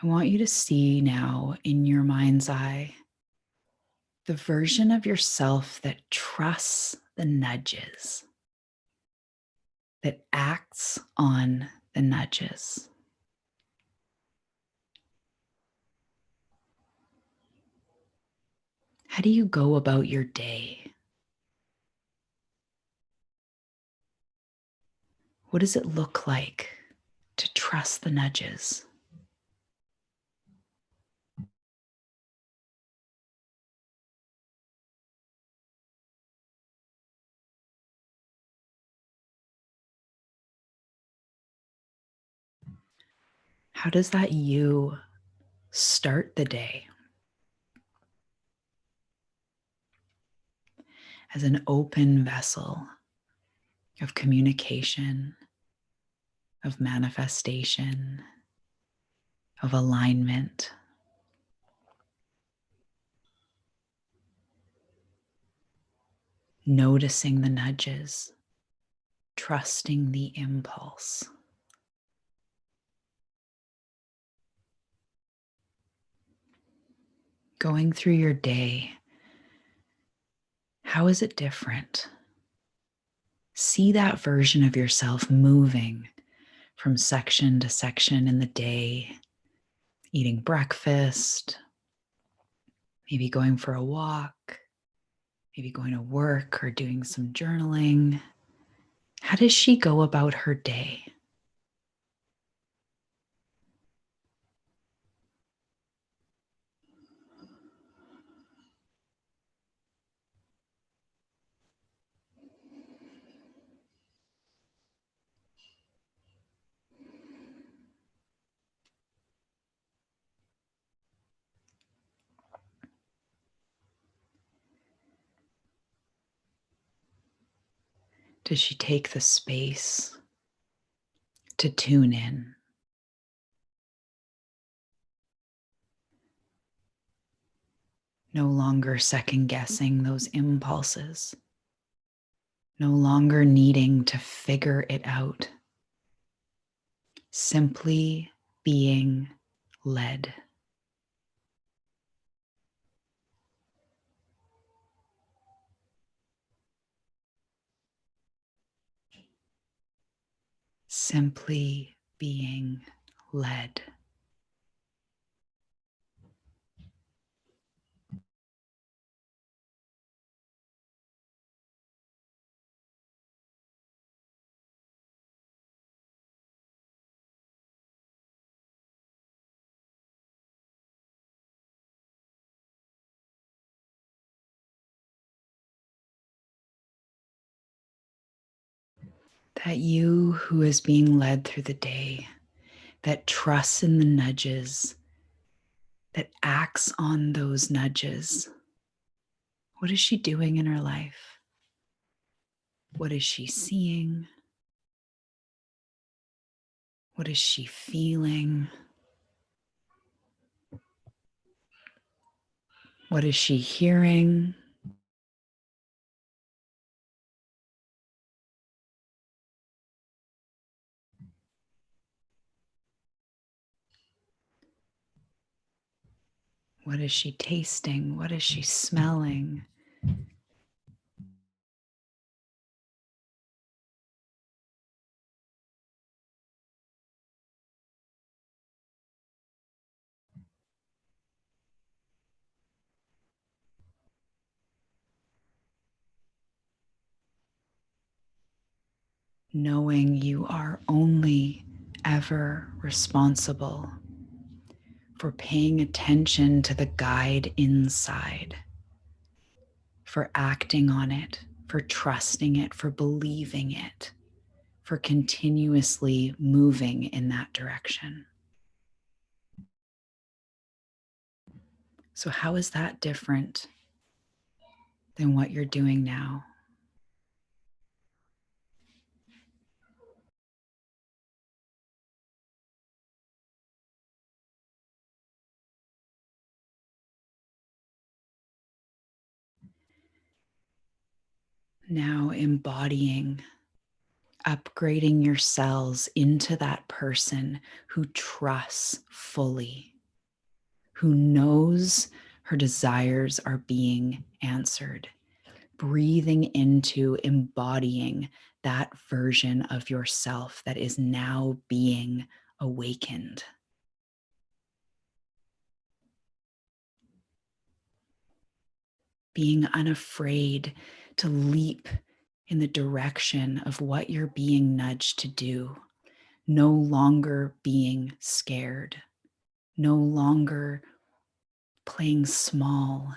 I want you to see now in your mind's eye the version of yourself that trusts the nudges, that acts on the nudges. How do you go about your day? What does it look like to trust the nudges? How does that you start the day? As an open vessel of communication, of manifestation, of alignment. Noticing the nudges, trusting the impulse. Going through your day, how is it different? See that version of yourself moving from section to section in the day, eating breakfast, maybe going for a walk, maybe going to work or doing some journaling. How does she go about her day? Does she take the space to tune in? No longer second guessing those impulses, no longer needing to figure it out, simply being led. Simply being led. That you who is being led through the day, that trusts in the nudges, that acts on those nudges. What is she doing in her life? What is she seeing? What is she feeling? What is she hearing? What is she tasting? What is she smelling? Knowing you are only ever responsible for paying attention to the guide inside, for acting on it, for trusting it, for believing it, for continuously moving in that direction. So, how is that different than what you're doing now? Now, embodying, upgrading your cells into that person who trusts fully, who knows her desires are being answered, breathing into embodying that version of yourself that is now being awakened. Being unafraid to leap in the direction of what you're being nudged to do, no longer being scared, no longer playing small.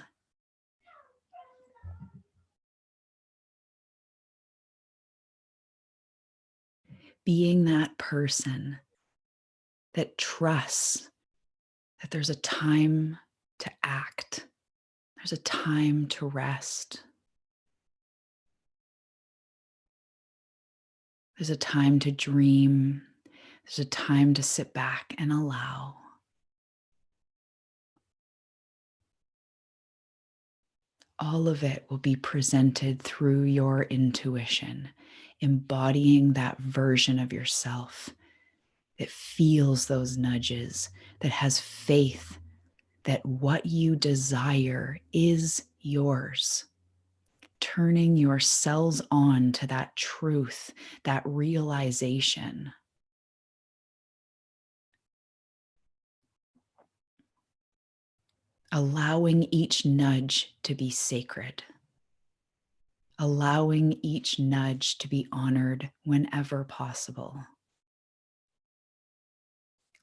Being that person that trusts that there's a time to act, there's a time to rest, there's a time to dream, there's a time to sit back and allow. All of it will be presented through your intuition, embodying that version of yourself that feels those nudges, that has faith that what you desire is yours. Turning your cells on to that truth, that realization. Allowing each nudge to be sacred. Allowing each nudge to be honored whenever possible.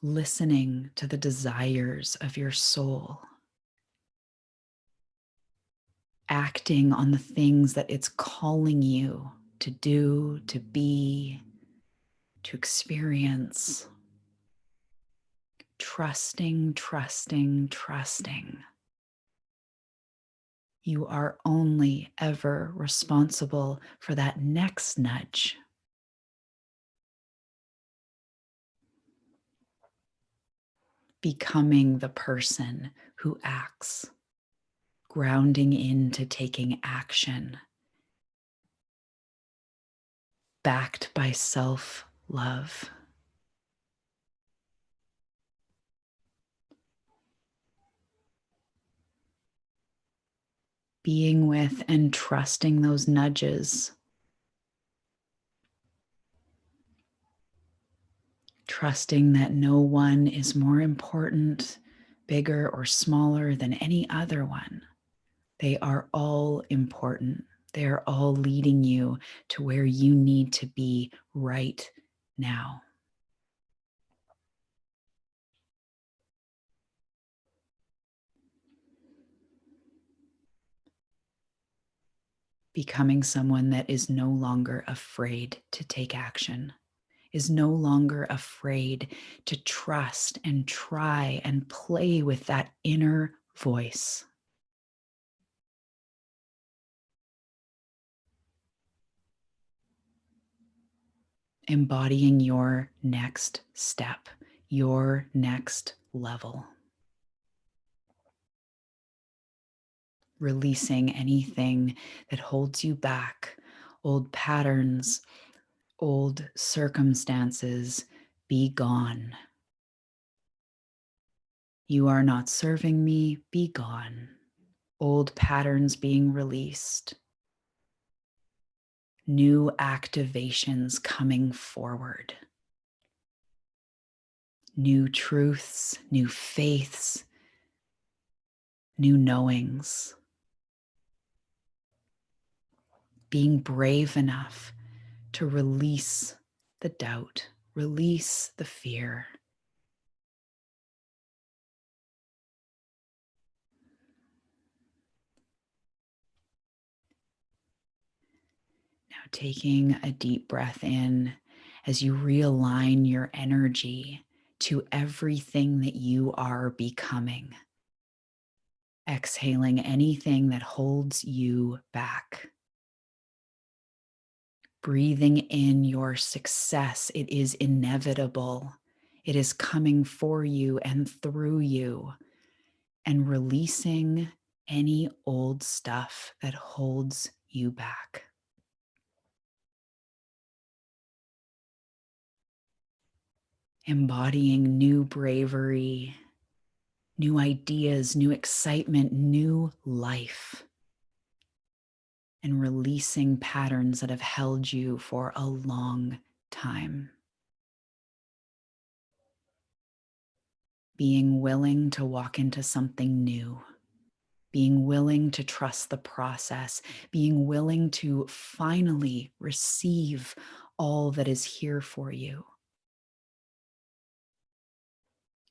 Listening to the desires of your soul. Acting on the things that it's calling you to do, to be, to experience. Trusting, trusting, trusting. You are only ever responsible for that next nudge. Becoming the person who acts, grounding into taking action, backed by self-love. Being with and trusting those nudges. Trusting that no one is more important, bigger, or smaller than any other one. They are all important. They are all leading you to where you need to be right now. Becoming someone that is no longer afraid to take action, is no longer afraid to trust and try and play with that inner voice. Embodying your next step, your next level. Releasing anything that holds you back, old patterns, old circumstances, be gone. You are not serving me, be gone. Old patterns being released. New activations coming forward. New truths, new faiths, new knowings. Being brave enough to release the doubt, release the fear. Now, taking a deep breath in as you realign your energy to everything that you are becoming. Exhaling anything that holds you back. Breathing in your success. It is inevitable. It is coming for you and through you. And releasing any old stuff that holds you back. Embodying new bravery, new ideas, new excitement, new life. And releasing patterns that have held you for a long time. Being willing to walk into something new. Being willing to trust the process. Being willing to finally receive all that is here for you.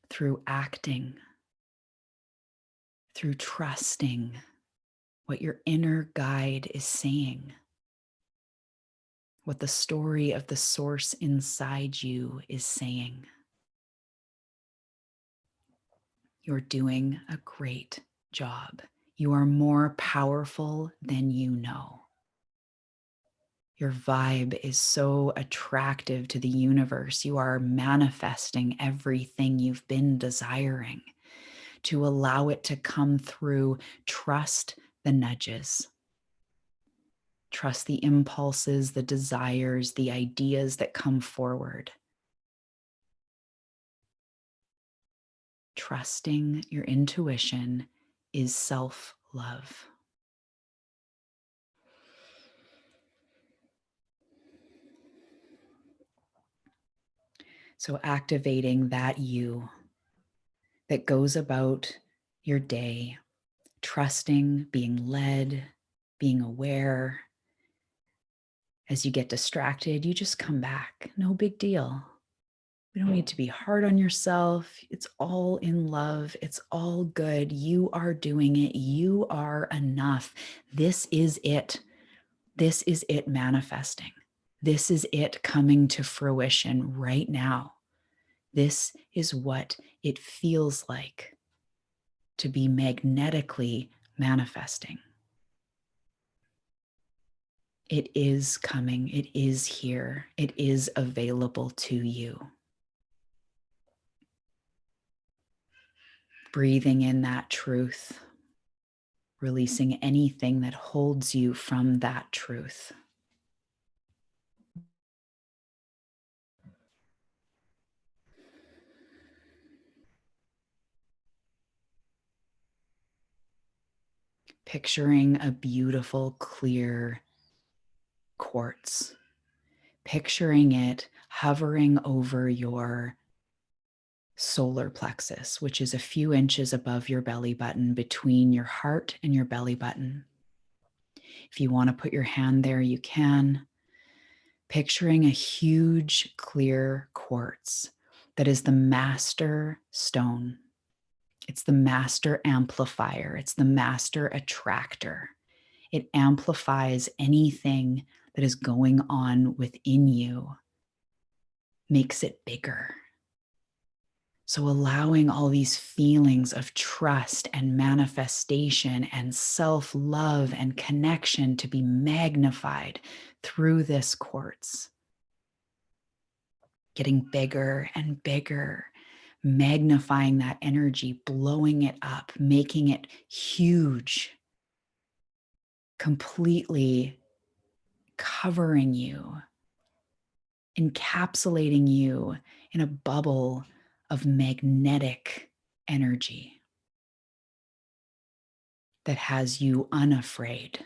Through acting, through trusting what your inner guide is saying, what the story of the source inside you is saying. You're doing a great job. You are more powerful than you know. Your vibe is so attractive to the universe. You are manifesting everything you've been desiring. To allow it to come through, trust the nudges. Trust the impulses, the desires, the ideas that come forward. Trusting your intuition is self-love. So activating that you that goes about your day, trusting, being led, being aware. As you get distracted, you just come back. No big deal. You don't need to be hard on yourself. It's all in love. It's all good. You are doing it. You are enough. This is it. This is it manifesting. This is it coming to fruition right now. This is what it feels like to be magnetically manifesting. It is coming. It is here. It is available to you. Breathing in that truth, releasing anything that holds you from that truth. Picturing a beautiful, clear quartz. Picturing it hovering over your solar plexus, which is a few inches above your belly button, between your heart and your belly button. If you want to put your hand there, you can. Picturing a huge, clear quartz that is the master stone. It's the master amplifier. It's the master attractor. It amplifies anything that is going on within you, makes it bigger. So allowing all these feelings of trust and manifestation and self-love and connection to be magnified through this quartz. Getting bigger and bigger, magnifying that energy, blowing it up, making it huge, completely covering you, encapsulating you in a bubble of magnetic energy that has you unafraid,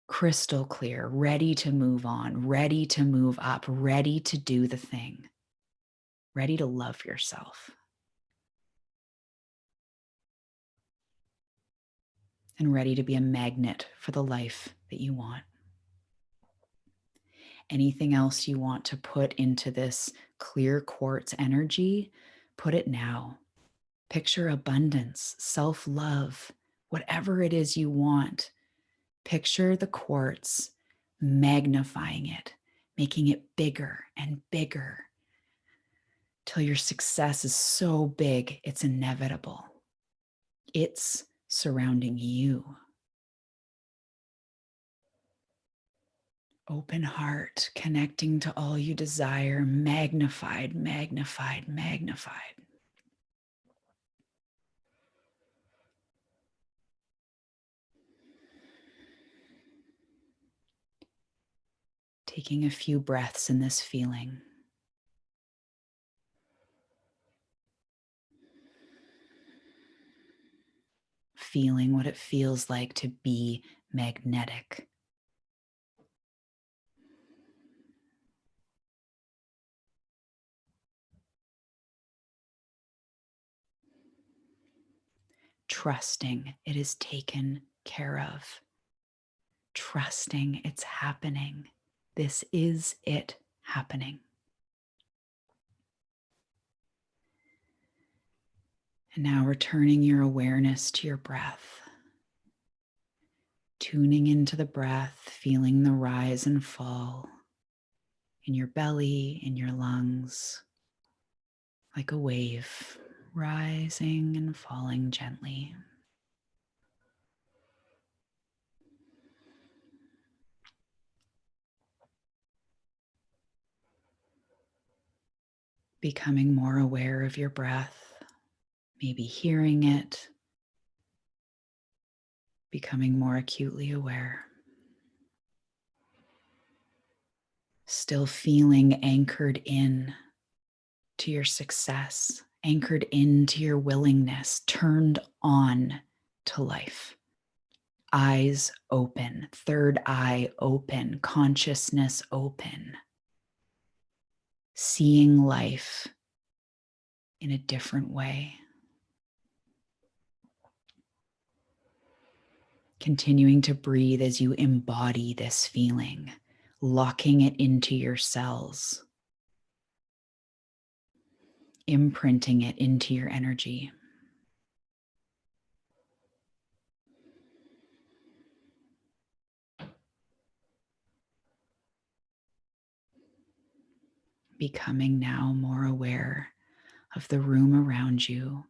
crystal clear, ready to move on, ready to move up, ready to do the thing, ready to love yourself, and ready to be a magnet for the life that you want. Anything else you want to put into this clear quartz energy, put it now. Picture abundance, self-love, whatever it is you want. Picture the quartz magnifying it, making it bigger and bigger till your success is so big, it's inevitable. It's surrounding you. Open heart, connecting to all you desire, magnified, magnified, magnified. Taking a few breaths in this feeling. Feeling what it feels like to be magnetic. Trusting it is taken care of. Trusting it's happening. This is it happening. And now returning your awareness to your breath. Tuning into the breath, feeling the rise and fall in your belly, in your lungs, like a wave, rising and falling gently. Becoming more aware of your breath, maybe hearing it, becoming more acutely aware. Still feeling anchored in to your success, anchored into your willingness, turned on to life. Eyes open, third eye open, consciousness open. Seeing life in a different way. Continuing to breathe as you embody this feeling, locking it into your cells, imprinting it into your energy. Becoming now more aware of the room around you,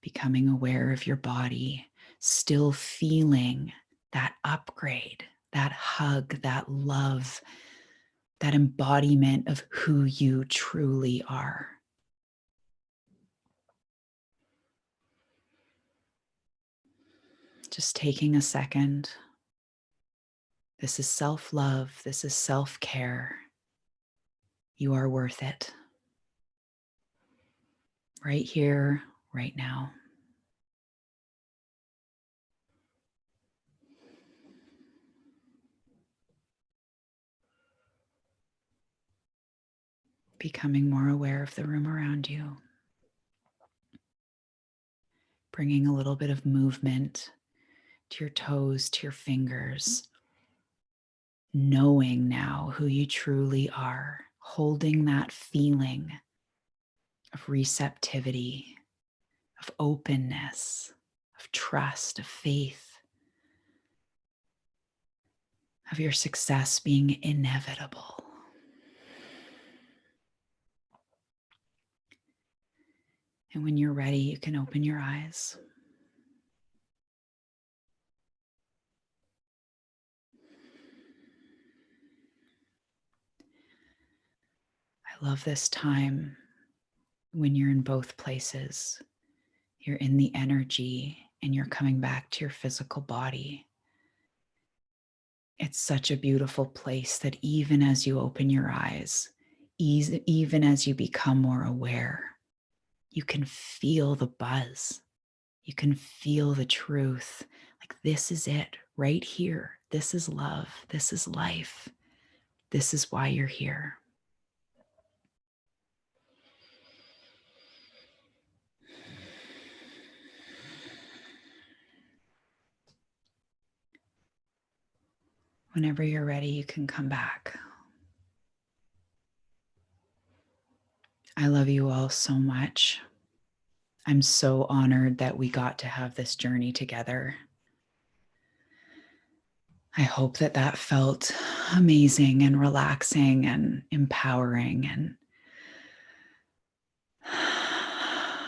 becoming aware of your body, still feeling that upgrade, that hug, that love, that embodiment of who you truly are. Just taking a second. This is self-love. This is self-care. You are worth it. Right here, right now. Becoming more aware of the room around you. Bringing a little bit of movement to your toes, to your fingers. Knowing now who you truly are. Holding that feeling of receptivity, of openness, of trust, of faith, of your success being inevitable. And when you're ready, you can open your eyes. I love this time when you're in both places. You're in the energy and you're coming back to your physical body. It's such a beautiful place that even as you open your eyes, even as you become more aware, you can feel the buzz. You can feel the truth. Like, this is it right here. This is love. This is life. This is why you're here. Whenever you're ready, you can come back. I love you all so much. I'm so honored that we got to have this journey together. I hope that that felt amazing and relaxing and empowering. And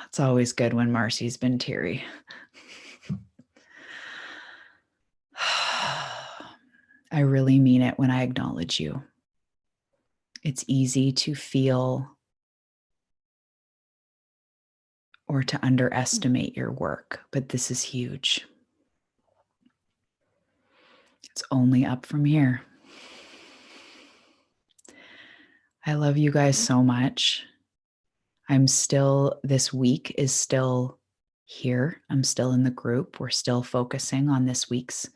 it's always good when Marcy's been teary. I really mean it when I acknowledge you. It's easy to feel or to underestimate your work, but this is huge. It's only up from here. I love you guys so much. This week is still here. I'm still in the group. We're still focusing on this week's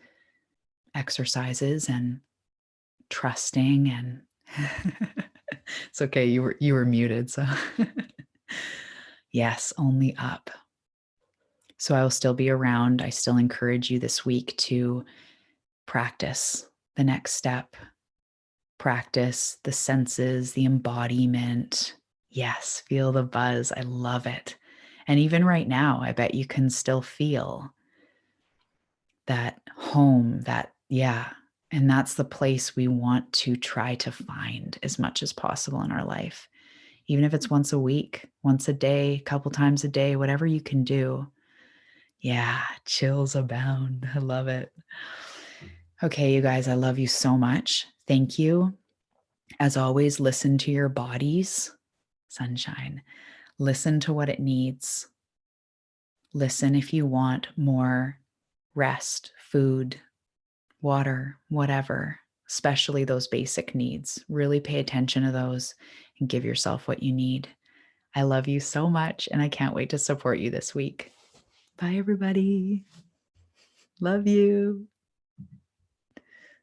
exercises and trusting, and it's okay. You were muted. So yes, only up. So I will still be around. I still encourage you this week to practice the next step, practice the senses, the embodiment. Yes, feel the buzz. I love it. And even right now, I bet you can still feel that home, and that's the place we want to try to find as much as possible in our life. Even if it's once a week, once a day, a couple times a day, whatever you can do. Yeah, chills abound. I love it. Okay, you guys, I love you so much. Thank you. As always, listen to your bodies, sunshine. Listen to what it needs. Listen if you want more rest, food, water, whatever, especially those basic needs. Really pay attention to those and give yourself what you need. I love you so much, and I can't wait to support you this week. Bye, everybody. Love you.